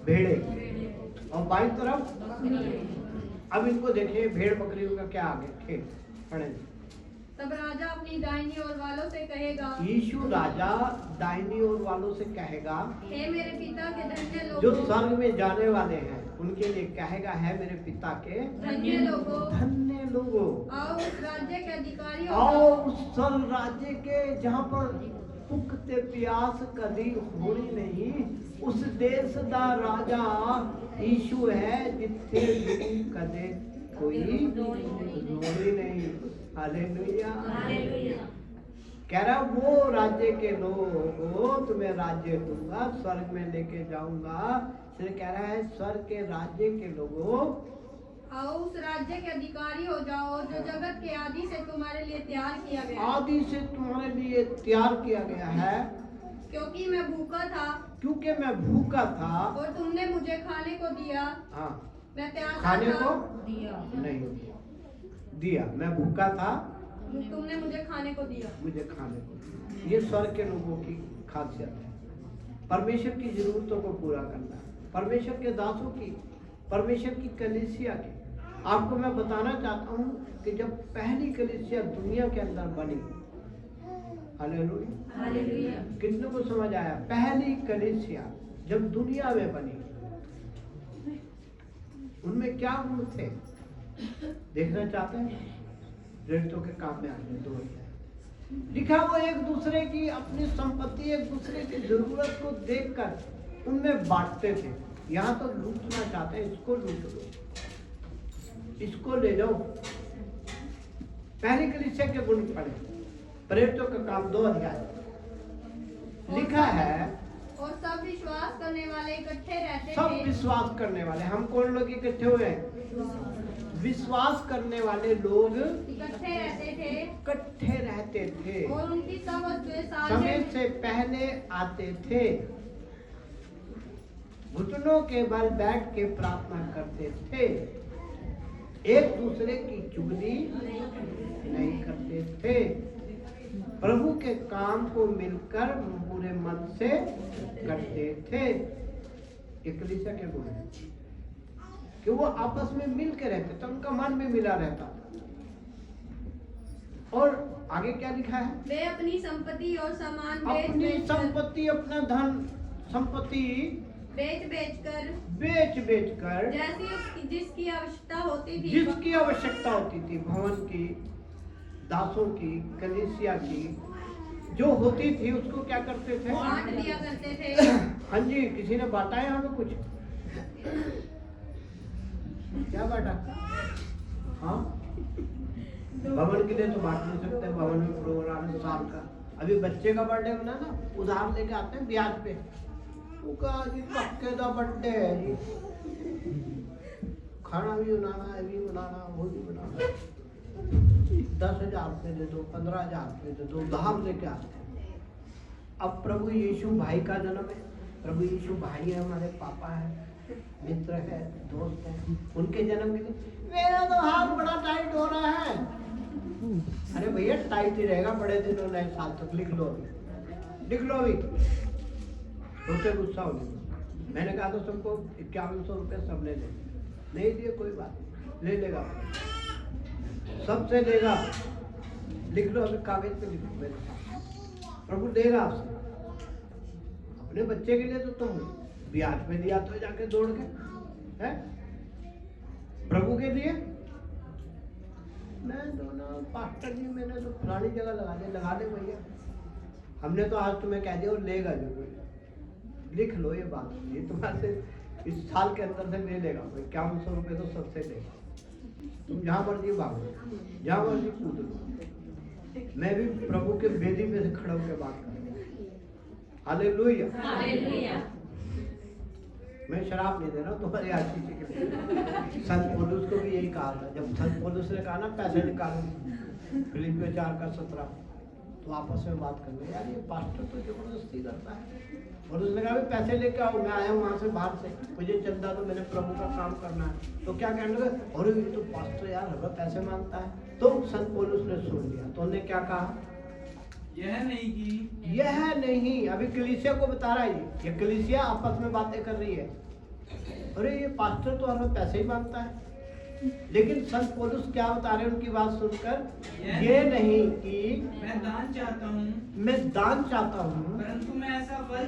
भेड़े, और बाईं तरफ। अब इनको देखिए, भेड़ बकरियों का क्या आगे खेल पढ़े। तब राजा अपनी दाहिनी ओर वालों से कहेगा, यीशु राजा दाहिनी ओर वालों से कहेगा, हे मेरे पिता के धन्य जो लोगों, स्वर्ग में जाने वाले हैं उनके लिए कहेगा, है मेरे पिता के धन्य लोगों, धन्य लोगों, आओ उस राज्य के अधिकारी हो आओ जाओ, उस स्वर्ग राज्य के जहाँ पर भूख ते प्यास कदी होनी नहीं। उस देश दा राजा यीशु है, जिथे कदे कोई लोड़ी नहीं। हालेलुया। कह रहा वो राज्य के लोगों, तुम्हें राज्य दूंगा, स्वर्ग में लेके जाऊंगा। इसलिए कह रहा है स्वर्ग के राज्य के लोगों, आओ उस राज्य के अधिकारी हो जाओ, जो जगत के आदि से तुम्हारे लिए तैयार किया गया, आदि से तुम्हारे लिए तैयार किया गया है। क्योंकि मैं भूखा था क्योंकि मैं भूखा था और तुमने मुझे खाने को दिया, हाँ, मैं प्यासा खाने था को नहीं दिया, मैं भूखा था, तुमने मुझे खाने को दिया। मुझे खाने को। ये स्वर्ग के लोगों की खासियत है, परमेश्वर की जरूरतों को पूरा करना, परमेश्वर के दासों की, परमेश्वर की कलीसिया की। आपको मैं बताना चाहता हूँ कि जब पहली कलीसिया दुनिया के अंदर बनी, हालेलुया, कितने को समझ आया? पहली कलीसिया जब दुनिया में बनी, उनमें क्या गुण थे देखना चाहते हैं? प्रेरितों के काम में आगे 2 अध्याय लिखा, वो एक दूसरे की अपनी संपत्ति, एक दूसरे की जरूरत को देखकर उनमें बांटते थे। यहाँ तो लूटना चाहते हैं, इसको लूट लो, इसको ले जाओ। पहली कलीसिया के गुण पढ़े, प्रेरितों का काम 2 अध्याय लिखा है। और सब विश्वास करने वाले इकट्ठे रहते सब थे। विश्वास करने वाले, हम कौन लोग इकट्ठे हुए हैं? विश्वास करने वाले लोग इकट्ठे रहते थे इकट्ठे रहते थे, और उनकी सब वस्तुएं समय साझे से पहले आते थे, घुटनों के बल बैठ के प्रार्थना करते थे, एक दूसरे की चुगली नहीं करते थे, प्रभु के काम को मिलकर पूरे मन से करते थे। एक कलीसिया के गुण है कि वो आपस में मिल के रहते थे, उनका मन भी मिला रहता था। और आगे क्या लिखा है? वे अपनी संपत्ति और सामान अपनी संपत्ति, अपना धन संपत्ति बेच कर जैसी उसकी जिसकी आवश्यकता होती थी, जिसकी आवश्यकता होती थी, भवन की, दासों की, कलीसिया की जो होती थी, उसको क्या करते थे? बांट दिया करते थे। हाँ जी, किसी ने बांटा है हमें कुछ? क्या बांटा? हाँ, भवन के लिए तो बांट नहीं सकते, भवन में प्रोग्राम है साल का। अभी बच्चे का बर्थडे बना ना, उधार लेके आते हैं ब्याज पे, वो कहा जी पक्के का बर्थडे है जी, खाना भी बनाना है, भी बनाना, वो भी बनाना, 10,000 रुपये दे दो, 15,000 रुपये दे दो, उधार लेके आते हैं। अब प्रभु यीशु भाई का जन्म है, प्रभु यीशु भाई है, हमारे पापा है, मित्र है, दोस्त है, उनके जन्म के दिन मेरा तो हाथ बड़ा टाइट हो रहा है। अरे भैया टाइट ही रहेगा बड़े दिनों, नए साल तक लिख लो। लिख लो अभी, सोचे गुस्सा हो गया। मैंने कहा तो सबको 5100 रुपये सब ले ले, नहीं दिए कोई बात नहीं, ले लेगा, सबसे लेगा। लिख लो अभी, कागज पे लिख लो, प्रभु देगा आपसे। अपने बच्चे के लिए तो तुम ब्याज पे दिया तो जाके दौड़ के, है प्रभु के लिए। मैं दोनों पास्टर जी, मैंने तो फलानी जगह लगा दे भैया, हमने तो आज तुम्हें कह दिया और लेगा जरूर। लिख लो ये बात, ये तुम्हारे से इस साल के अंदर से ले लेगा, 5100 रुपये तो सबसे लेगा। तुम जहाँ मर्जी भागो, जहाँ मर्जी कूद लो, मैं भी प्रभु के वेदी में से खड़ा होकर बात करूँगा। Hallelujah, hallelujah. मैं शराब नहीं दे रहा हूँ तुम्हारी आशीष के लिए। संत पौलुस को भी यही कहा था, जब संत पौलुस ने कहा ना पैसे निकालो, फिलिप्पियों 4:17, तो आपस में बात कर लो, यार ये पास्टर तो जबरदस्ती करता है। और उसने कहा पैसे लेके आओ, मैं आया हूँ वहाँ से बाहर से, मुझे चंदा तो मैंने प्रभु का काम करना है। तो क्या कहने लगे, और ये तो पास्टर यार हमें पैसे मांगता है। तो संत पौलुस ने सुन लिया, तो उन्होंने क्या कहा, यह नहीं, अभी कलीसिया को बता रहा है, ये कलीसिया आपस में बातें कर रही है, अरे ये पास्टर तो हमें पैसे ही मांगता है। लेकिन संत पौलुस क्या बता रहे हैं उनकी बात सुनकर, ये नहीं कि मैं दान चाहता हूँ, परंतु मैं ऐसा फल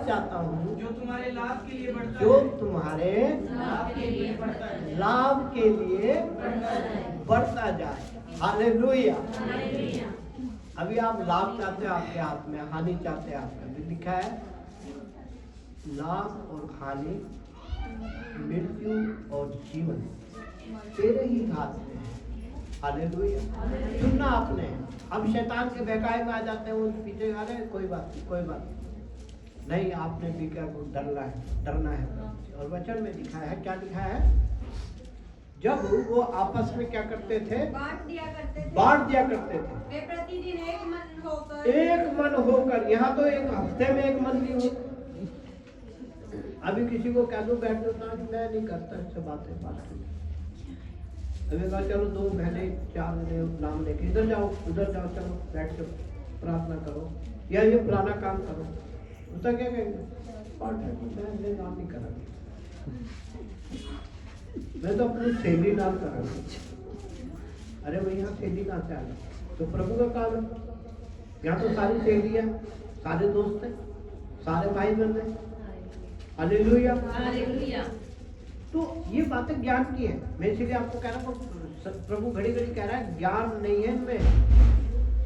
चाहता हूँ जो तुम्हारे लाभ के लिए बढ़ता जो है, तुम्हारे लाभ के लिए बढ़ता है, लाभ के लिए बढ़ता जाए। हालेलुया। अभी आप लाभ चाहते हो आपके हाथ में, हानि चाहते हैं आपका। अभी लिखा है लाभ और हानि, मृत्यु और जीवन तेरे ही हाथ में है। हालेलुया। सुनना आपने। अब शैतान के बहकाए में आ जाते हैं, वो पीछे आ रहे हैं, कोई बात नहीं, आपने भी क्या डरना है। और वचन में लिखा है, क्या लिखा है, जब वो आपस में क्या करते थे, बांट दिया करते थे। वे प्रतिदिन एक मन होकर, यहाँ तो एक हफ्ते में एक मन नहीं हो। अभी किसी को कह दो बैठ जाता, मैं नहीं करता इससे बातें अभी कहा चलो 2 महीने 4 महीने नाम लेके इधर जाओ उधर जाओ, चलो बैठ के प्रार्थना करो या ये पुराना काम करो, उसका क्या कहेंगे, मैं नाम नहीं करा, मैं तो अपनी सहेली नाम करा। अरे भैया सहेली कहाँ से आ गई, तो प्रभु का काम है। यहाँ तो सारी सहेली है, सारे दोस्त हैं, सारे भाई बहन हैं। Hallelujah, hallelujah. तो ये बातें ज्ञान की है। मैं इसीलिए आपको कह रहा हूँ, प्रभु घड़ी घड़ी कह रहा है ज्ञान नहीं है इनमें,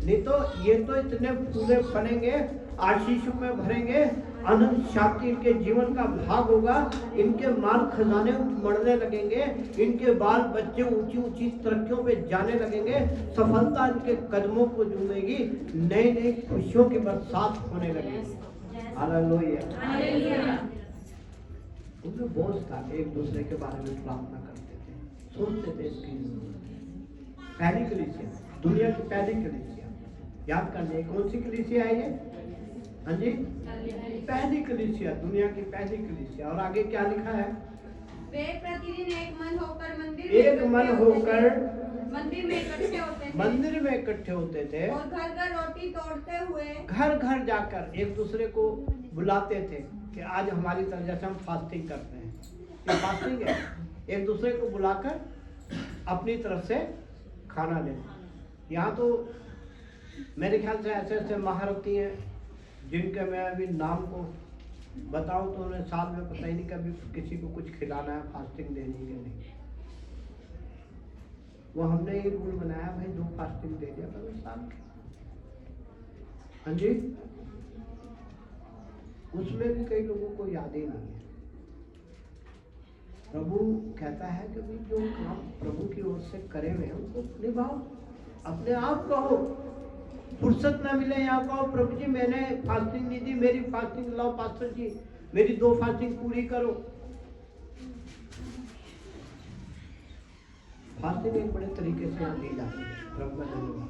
नहीं तो ये तो इतने फूले फलेंगे, आशीषों में भरेंगे, अनंत शांति इनके जीवन का भाग होगा, इनके माल खजाने बढ़ने लगेंगे, इनके बाल बच्चे ऊंची ऊंची तरक्कियों पे जाने लगेंगे, सफलता इनके कदमों को चूमेगी, नई नई खुशियों की बरसात होने लगेगी। हालेलुया। उनमें बोझ था, एक दूसरे के बारे में प्रार्थना करते थे, सोचते थे इसकी पहली कलीसिया, दुनिया की पहली कलीसिया, याद कर लिए कौन सी कलीसिया है ये, हाँ जी, पहली कलीसिया, दुनिया की पहली कलीसिया। और आगे क्या लिखा है, वे प्रतिदिन एक मन होकर मंदिर में इकट्ठे होते थे और घर घर रोटी तोड़ते हुए घर घर जाकर एक दूसरे को बुलाते थे कि आज हमारी तरह जैसे हम फास्टिंग करते हैं, ये फास्टिंग है, एक दूसरे को बुलाकर अपनी तरफ से खाना लेना। यहाँ तो मेरे ख्याल से ऐसे ऐसे महारथी हैं जिनके मैं अभी नाम को बताऊं तो उन्हें साल में पता ही नहीं कभी किसी को कुछ खिलाना है, फास्टिंग देनी है नहीं। वो हमने ये रूल बनाया भाई 2 फास्टिंग दे दिया करो साल के, हाँ जी। उसमें भी कई लोगों को याद ही नहीं है। प्रभु कहता है कि भाई जो काम प्रभु की ओर से करे हुए हैं उनको निभाओ, अपने आप कहो, फुर्सत ना मिले यहाँ कहो प्रभु जी मैंने फास्टिंग नहीं दी, मेरी फास्टिंग लाओ पास्टर जी, मेरी 2 फास्टिंग पूरी करो। फास्टिंग एक बड़े तरीके से यहाँ दी जाती है, प्रभु का धन्यवाद।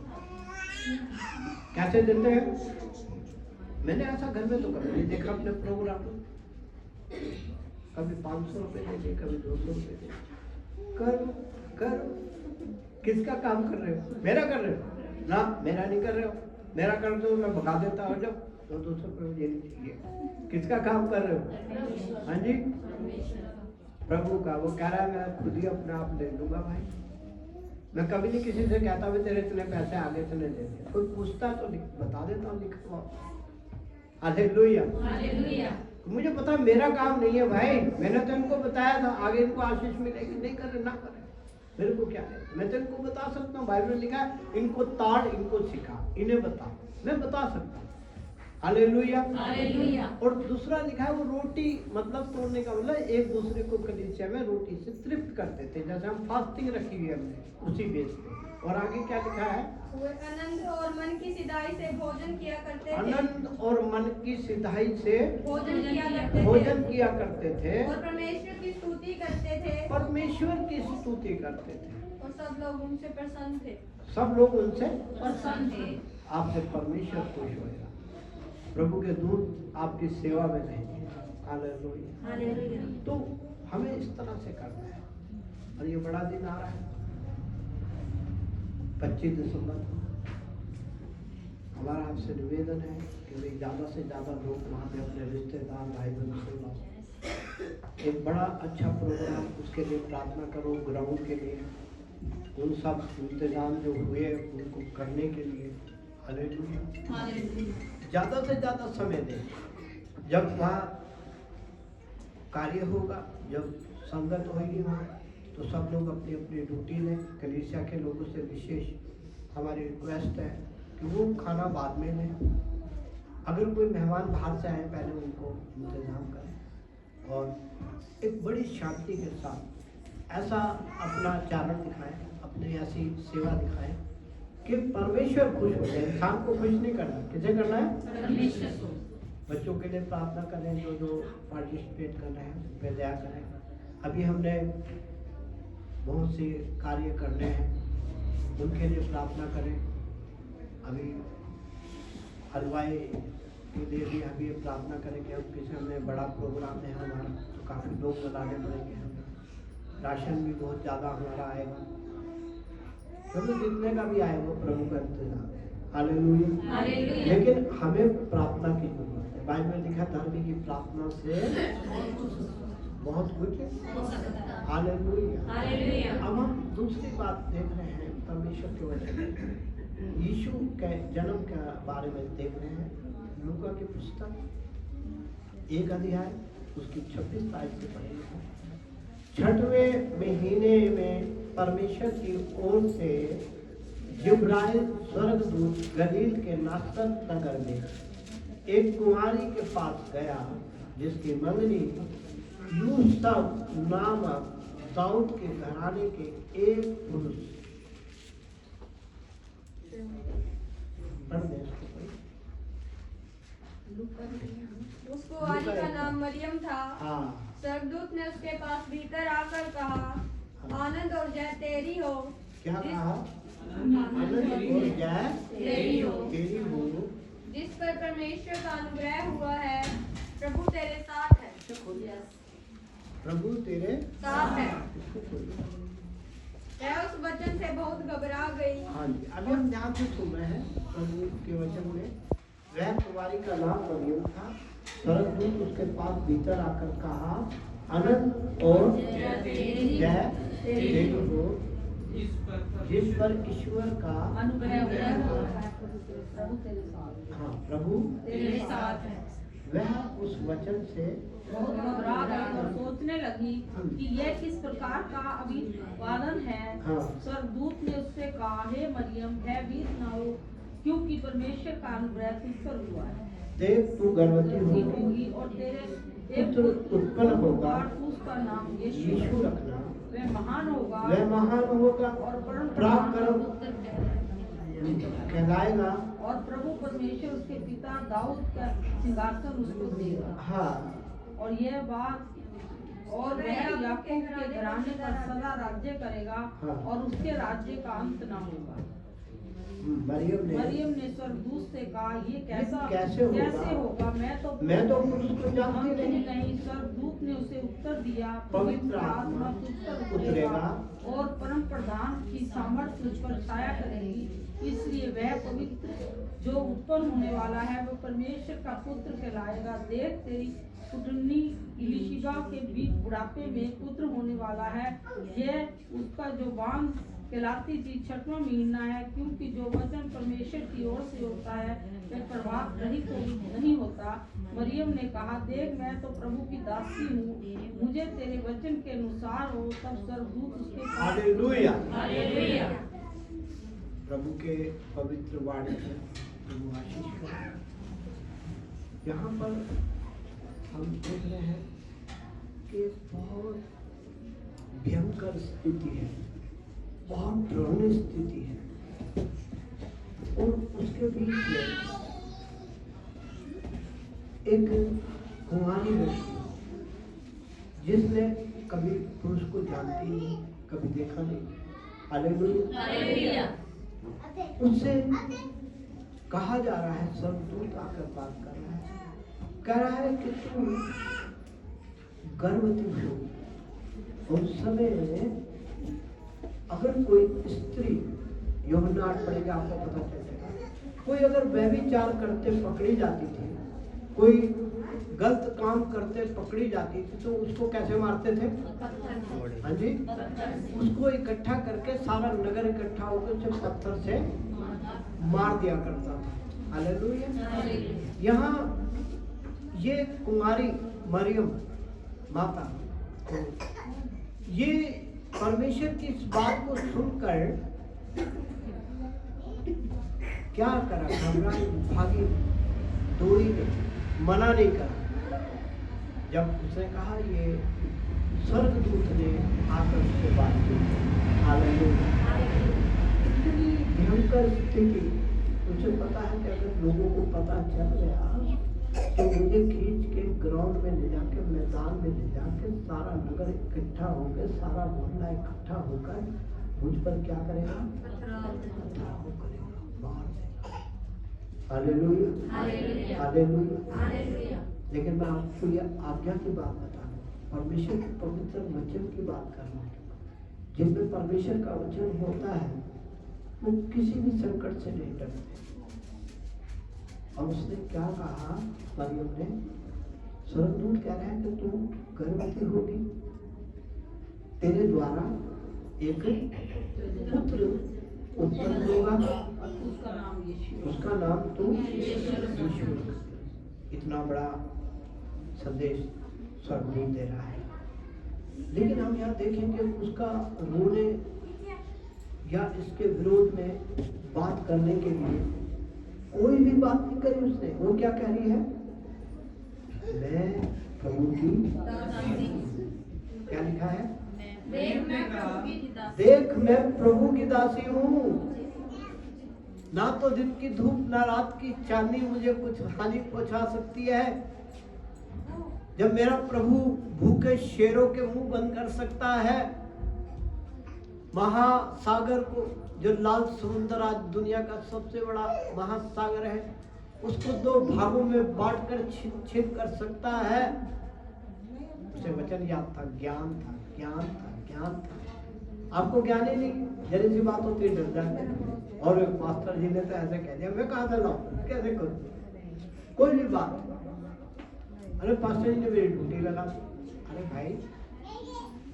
कैसे देते हैं, मैंने ऐसा घर में तो कभी नहीं देखा अपने प्रोग्राम में, कभी 500 रुपए दे दिए, कभी 200 रुपए दे। कर किसका काम कर रहे हो, मेरा कर रहे हो ना, मेरा नहीं कर रहे हो, मेरा कर दो, मैं भगा देता हूँ। जब तो 200 रुपये मुझे नहीं चाहिए। किसका काम कर रहे हो? हाँ जी, प्रभु का। वो कह रहा है मैं खुद ही अपने आप ले लूंगा भाई। मैं कभी नहीं किसी से कहता भी तेरे इतने पैसे आगे इतने दे दे। कोई पूछता तो बता देता हूँ, लिखवा। हालेलुया। मुझे पता है मेरा काम नहीं है भाई, मैंने तो इनको बताया था आगे इनको आशीष मिलेगी, नहीं करे ना करे, मेरे को क्या है। मैं तो इनको बता सकता हूँ, बाइबल में लिखा है इनको ताड़ इनको सिखा, इन्हें बता, मैं बता सकता हूँ। हालेलुया। और दूसरा लिखा है वो रोटी मतलब तोड़ने का मतलब एक दूसरे को कलीसिया में रोटी से तृप्त करते थे, जैसे हम फास्टिंग रखी हुई है हमने उसी बेस पे। और आगे क्या लिखा है? वे आनंद और मन की सिधाई से भोजन किया करते थे। आनंद और मन की सिधाई से भोजन किया करते थे और परमेश्वर की स्तुति करते थे। परमेश्वर की स्तुति करते थे और सब लोग उनसे प्रसन्न थे। सब लोग उनसे प्रसन्न थे। आपसे परमेश्वर खुश होएगा। प्रभु के दूत आपकी सेवा में रहेंगे। हालेलुया। तो हमें इस तरह से करना है। और ये बड़ा दिन आ रहा है 25 दिसंबर को। हमारा आपसे निवेदन है कि भाई ज़्यादा से ज़्यादा लोग वहाँ पे अपने रिश्तेदार भाई बहन से लाओ। एक बड़ा अच्छा प्रोग्राम, उसके लिए प्रार्थना करो। ग्राउंड के लिए उन सब इंतजाम जो हुए उनको करने के लिए। हालेलुया। ज़्यादा से ज़्यादा समय दें। जब वहाँ कार्य होगा, जब संगत होगी वहाँ, तो सब लोग अपनी अपनी ड्यूटी लें। कलीसिया के लोगों से विशेष हमारी रिक्वेस्ट है कि वो खाना बाद में लें। अगर कोई मेहमान बाहर से आए पहले उनको इंतज़ाम करें और एक बड़ी शांति के साथ ऐसा अपना चारण दिखाएं, अपनी ऐसी सेवा दिखाएं कि परमेश्वर खुश हो जाए। इंसान को खुश नहीं करना, किसे करना है? परमेश्वर को। बच्चों के लिए प्रार्थना करें, जो पार्टिसिपेट कर रहे हैं उन पे दया करें। अभी हमने बहुत से कार्य करने हैं, उनके लिए प्रार्थना करें। अभी हलवाई के लिए भी अभी प्रार्थना करें कि हम किसी में बड़ा प्रोग्राम है हमारा, तो काफ़ी लोग बनाने पड़ेंगे हमें। राशन भी बहुत ज़्यादा हमारा आएगा, मतलब जितने का भी आएगा प्रभु का इंतजाम है। हालेलुया। लेकिन हमें प्रार्थना की जरूरत है। बाइबल में लिखा धर्मी की प्रार्थना से बहुत कुछ। हालेलुया। अब हम दूसरी बात देख रहे हैं परमेश्वर के वचन में। यीशु के जन्म के बारे में देख रहे हैं। लूका की पुस्तक 1 अध्याय उसकी 26 आयत से पढ़ेंगे। 6वें महीने में परमेश्वर की ओर से जिब्राइल स्वर्गदूत गलील के नासरत नगर में एक कुंवारी के पास गया जिसकी मंगनी यूसुफ नामक दाऊद के घराने के एक पुरुष। उस कुंवारी का नाम मरियम था। हाँ। स्वर्गदूत ने उसके पास भीतर आकर कहा, आनंद और जय तेरी हो। क्या कहा? आनंद और जय तेरी हो, जिस पर परमेश्वर का अनुग्रह हुआ है। प्रभु तेरे साथ है। प्रभु तेरे साथ है। मैं उस वचन से बहुत घबरा गई। हाँ जी, अभी हम ध्यान से सुन रहे हैं प्रभु के वचन में। वह कुंवारी का नाम मरियम था। स्वर्गदूत उसके पास भीतर आकर कहा, आनंद और जय तेरी हो, जिस पर ईश्वर का अनुग्रह हुआ है। हाँ, प्रभु तेरे साथ है। वह उस वचन से बहुत घबरा गई और सोचने लगी कि यह किस प्रकार का अभिवादन है। हाँ। स्वर्गदूत ने उससे कहा, हे मरियम, भयभीत न हो, क्योंकि परमेश्वर का अनुग्रह तुझ पर हुआ है। देख तू गर्भवती होगी होगी और तेरे पुत्र उत्पन्न होगा, और उसका नाम यीशु रखना। वह महान होगा और परम प्राप्त कहलाएगा। और प्रभु परमेश्वर उसके पिता दाऊद का सिंहासन उसको देगा। हाँ। और यह बात और वह याकूब के घराने पर सदा राज्य करेगा। हाँ। और उसके राज्य का अंत न होगा। मरियम ने स्वर्गदूत से कहा, ये कैसे होगा? मैं तो पुरुष को जानती नहीं। स्वर्गदूत ने उसे उत्तर दिया, पवित्र आत्मा तुझ पर उतरेगा और परम प्रधान की सामर्थ्य तुझ पर छाया करेगी। इसलिए वह पवित्र जो उत्पन्न होने वाला है वह परमेश्वर का पुत्र कहलाएगा। देख तेरी पुत्रनी इलिशिबा के बीच बुढ़ापे में पुत्र होने वाला है। यह उसका जो बांध कहलाती थी 6वां महीना है, क्योंकि जो वचन परमेश्वर की ओर से होता है वह प्रभाव रहित नहीं होता। मरियम ने कहा, देख मैं तो प्रभु की दासी हूँ, मुझे तेरे वचन के अनुसार हो। तब स्वर्गदूत उसके हालेलुया। प्रभु के पवित्र वाणी से प्रभु आशीष करें। यहाँ पर हम देख रहे हैं कि बहुत भयंकर स्थिति है, बहुत डरावनी स्थिति है, और उसके बीच में एक कुंवारी लड़की जिसने कभी पुरुष को जानती नहीं, कभी देखा नहीं, हालेलुया, उससे कहा जा रहा है, स्वर्गदूत आकर बात कर रहा है, कह रहा है कि तुम गर्भवती हो। उस समय अगर कोई स्त्री, यूहन्ना 8 पढ़ेगा आपको पता चलेगा, कोई अगर व्यभिचार करते पकड़ी जाती थी, कोई गलत काम करते पकड़ी जाती थी, तो उसको कैसे मारते थे? हाँ जी, उसको इकट्ठा करके सारा नगर इकट्ठा होकर उसे पत्थर से मार दिया करता था। हालेलुया। यहाँ ये कुमारी मरियम माता, ये परमेश्वर की इस बात को सुनकर क्या करा, घबरा भागी, दौड़ी नहीं, मना नहीं करा। जब उसने कहा, ये स्वर्गदूत ने आकर उससे बात की। हालेलुया। इतनी भयंकर स्थिति, मुझे पता है कि अगर लोगों को पता चल गया तो मुझे खींच के ग्राउंड में ले जाके, मैदान में ले जाके, सारा नगर इकट्ठा होकर, सारा मोहल्ला इकट्ठा होकर मुझ पर क्या करेगा? पथराव करेगा, मार देगा। Hallelujah, hallelujah. लेकिन मैं आपको ये आज्ञा की बात बता रहा हूँ, परमेश्वर के पवित्र वचन की बात कर रहा हूँ। जिनमें परमेश्वर का वचन होता है वो किसी भी संकट से नहीं डरते। और उसने क्या कहा, मरियम ने, स्वर्गदूत कह रहे हैं कि तुम गर्भवती होगी, तेरे द्वारा एक पुत्र उत्पन्न होगा, उसका नाम तुम यीशु। इतना बड़ा संदेश स्वर्गदूत दे रहा है। लेकिन हम यहाँ देखेंगे उसका रोने या इसके विरोध में बात करने के लिए कोई भी बात नहीं करी उसने। वो क्या कह रही है? मैं प्रभु की, क्या लिखा है? देख मैं प्रभु की दासी हूँ। ना तो दिन की धूप ना रात की चांदनी मुझे कुछ हानि पहुंचा सकती है। जब मेरा प्रभु भूखे शेरों के मुंह बंद कर सकता है, महासागर को, जो लाल समुद्र आज दुनिया का सबसे बड़ा महासागर है, उसको 2 भागों में बांटकर छेद कर सकता है। उसे वचन याद था, ज्ञान था, ज्ञान था, ज्ञान था। आपको ज्ञान ही नहीं, जरा सी बात होती है डर जाते हैं। और मास्टर जी ने तो ऐसे कह दिया, मैं कहाँ से लाऊं, कैसे करूं, कोई भी बात। अरे पास्टर जी ने मेरी ड्यूटी लगा। अरे भाई,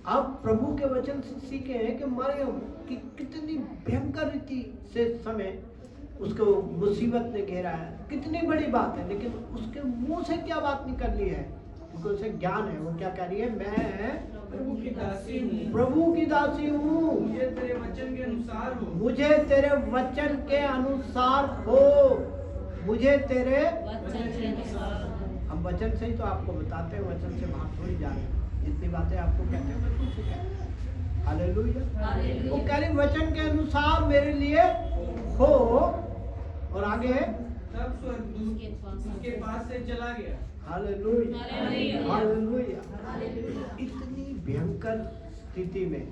आप प्रभु के वचन से सीखे हैं कि मरियम की कितनी भयंकर रीति से समय उसको मुसीबत ने घेरा है, कितनी बड़ी बात है, लेकिन उसके मुंह से क्या बात निकलनी है, क्योंकि उसे ज्ञान है। वो क्या कह रही है? मैं प्रभु की दासी हूँ, प्रभु की दासी हूँ, मुझे तेरे वचन के अनुसार हो, मुझे तेरे वचन के अनुसार हो, मुझे तेरे वचन के अनुसार। हम वचन से ही तो आपको बताते हैं, वचन से बाहर थोड़ी जा रहे हैं। जितनी बातें आपको कहते हैं वचन से कहते हैं। हालेलुया। वो कह रही वचन के अनुसार मेरे लिए हो। और आगे है, तब स्वर्गदूत उसके पास से चला गया। Hallelujah, hallelujah. इतनी भयंकर स्थिति में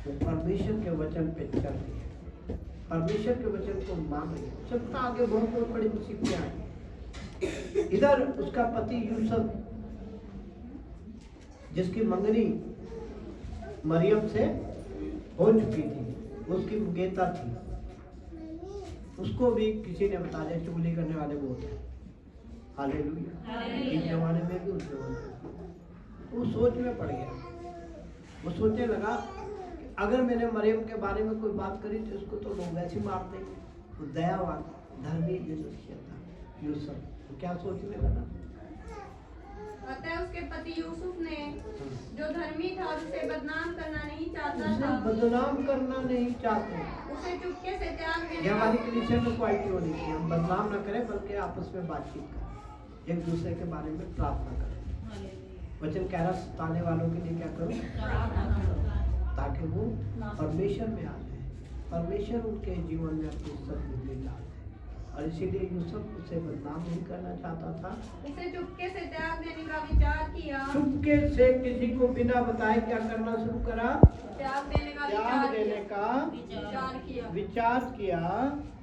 वो परमेश्वर के वचन पे चल रही है, परमेश्वर के वचन को मान रही है। सबका आगे बहुत बहुत बड़ी मुसीबतें आई। इधर उसका पति यूसुफ, जिसकी मंगनी मरियम से हो चुकी थी, उसकी मुगेता थी, उसको भी किसी ने बता दिया चुगली करने वाले बहुत हैं। हालेलुया। इस जमाने में भी उस जमाने में वो सोच में पड़ गया। वो सोचने लगा अगर मैंने मरियम के बारे में कोई बात करी तो इसको तो लोग वैसे मार देंगे। वो दयावान धर्मी मनुष्य था यूसुफ, तो क्या सोचने लगा? अतः उसके पति यूसुफ ने, जो धर्मी था और उसे बदनाम करना नहीं चाहता उसे था, बदनाम करना नहीं चाहते। उसे चुपके से त्याग ये देने हमारी कलीसिया में क्वालिटी होनी चाहिए। हम बदनाम ना करें बल्कि आपस में बातचीत करें, एक दूसरे के बारे में प्रार्थना करें। वचन कह रहा सताने वालों के लिए क्या करो, ताकि वो परमेश्वर में आ जाए, परमेश्वर उनके जीवन में अपनी सद्बुद्धि डाले। और इसीलिए यूसुफ उसे बदनाम नहीं करना चाहता था। उसे चुपके से त्याग देने का विचार किया। चुपके से किसी को बिना बताए क्या करना शुरू करा? त्याग देने का त्याग देने का विचार किया।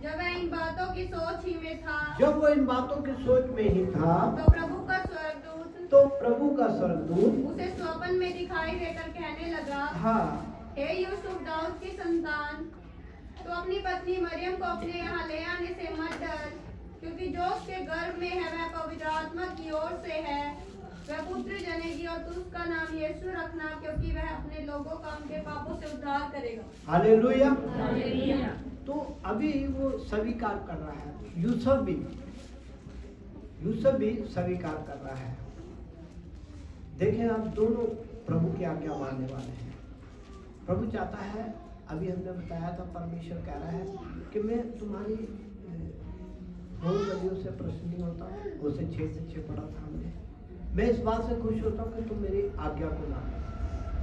जब वह इन बातों की सोच ही में था, जब वो इन बातों की सोच में ही था तो प्रभु का स्वर्गदूत उसे स्वप्न में दिखाई देकर कहने लगा, हाँ हे यूसुफ दाऊद की संतान, तो अपनी पत्नी मरियम को अपने यहाँ ले आने से मत डर, क्योंकि जो उसके गर्भ में है वह पवित्र आत्मा की ओर से है। वह पुत्र जनेगी और तू उसका नाम यीशु रखना, क्योंकि वह अपने लोगों का उनके पापों से उद्धार करेगा। हालेलुया। तो अभी वो स्वीकार कर रहा है, यूसुफ भी स्वीकार कर रहा है। देखें आप दोनों प्रभु की आज्ञा मानने वाले हैं। प्रभु चाहता है, अभी हमने बताया था, परमेश्वर कह रहा है कि मैं तुम्हारी बहुत बलियों से प्रसन्न नहीं होता हूँ। उसे 6 से 6 पढ़ा था हमने। मैं इस बात से खुश होता हूँ कि तुम मेरी आज्ञा को मानो,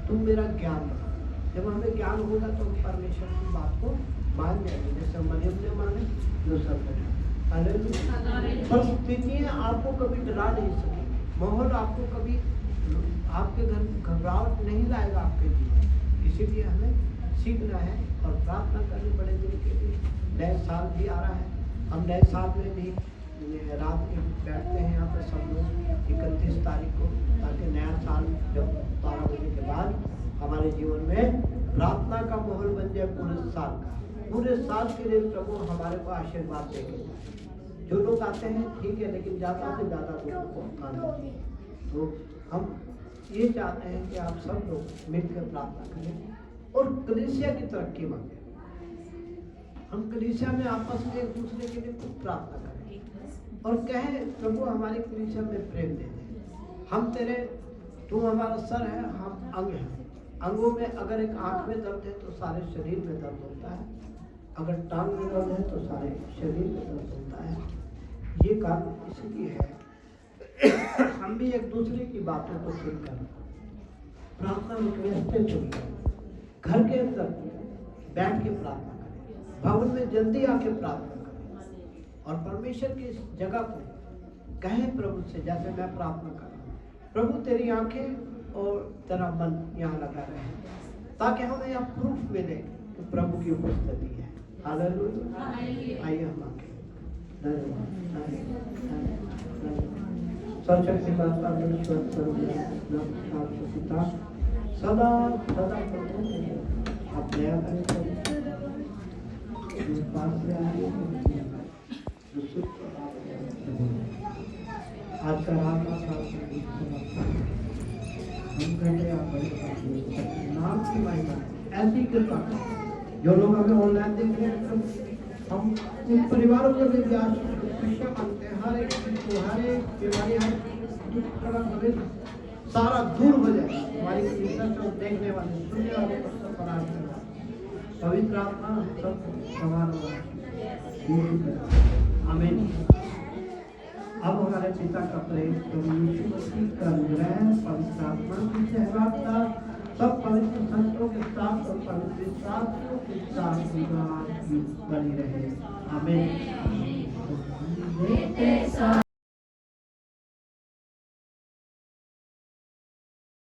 तुम मेरा ज्ञान रखो। जब हमें ज्ञान होगा तो हम परमेश्वर की बात को मान जाएंगे, जैसे मरियम ने माने, यूसुफ ने। परिस्थितियाँ आपको कभी डरा नहीं सकेंगी, माहौल आपको कभी आपके घर घबराहट नहीं लाएगा आपके जीवन। इसीलिए हमें सीखना है और प्रार्थना करनी बड़े दिन के लिए। नए साल भी आ रहा है, हम नए साल में भी रात में बैठते हैं यहाँ पर सब लोग 31 तारीख को, ताकि नया साल जब 12 बजे के बाद हमारे जीवन में प्रार्थना का माहौल बन जाए पूरे साल का। पूरे साल के लिए प्रभु हमारे को आशीर्वाद देंगे। जो लोग आते हैं ठीक है, लेकिन ज़्यादा से ज़्यादा लोगों को आना चाहिए। तो हम ये चाहते हैं कि आप सब लोग मिलकर प्रार्थना करें और कलीसिया की तरक्की मांगे। हम कलीसिया में आपस में एक दूसरे के लिए खूब प्रार्थना करें और कहें, प्रभु हमारी कलीसिया में प्रेम दे दे। हम तेरे, तू हमारा सर है, हम अंग हैं। अंगों में अगर एक आंख में दर्द है तो सारे शरीर में दर्द होता है, अगर टांग में दर्द है तो सारे शरीर में दर्द होता है। ये कारण इसलिए है हम भी एक दूसरे की बातों को सुनकर प्रार्थना में व्यस्त होकर घर के अंदर बैठ के प्रार्थना करें, भवन में जल्दी आके प्रार्थना करें और परमेश्वर की इस जगह को कहें प्रभु से, जैसे मैं प्रार्थना कर रहा हूँ, प्रभु तेरी आंखें और तेरा मन यहाँ लगा रहे, ताकि हमें यहाँ प्रूफ मिले कि प्रभु की उपस्थिति है। हालेलुया। आइए हम आके सर्वशक्ति परमेश्वर पिता सदा सदा आप दया करें। आज का रात हम कहते हैं आप नाम की महिमा ऐसी कृपा जो लोग हमें ऑनलाइन देख रहे हैं, हम उन परिवारों को भी खुशियाँ मानते हैं। हर एक चीज को, हर एक बीमारी, हर दुख कड़ा सारा दूर हो जाए। हमारी को देखने वाले, सुनने वाले को सब प्रदान करना, पवित्र आत्मा सब समान हो। आमीन। अब हमारे पिता का प्रेम, प्रभु यीशु मसीह का अनुग्रह, पवित्र आत्मा की सहभागिता सब पवित्र संतों के साथ और पवित्र शास्त्रों के साथ बनी रहे। आमीन।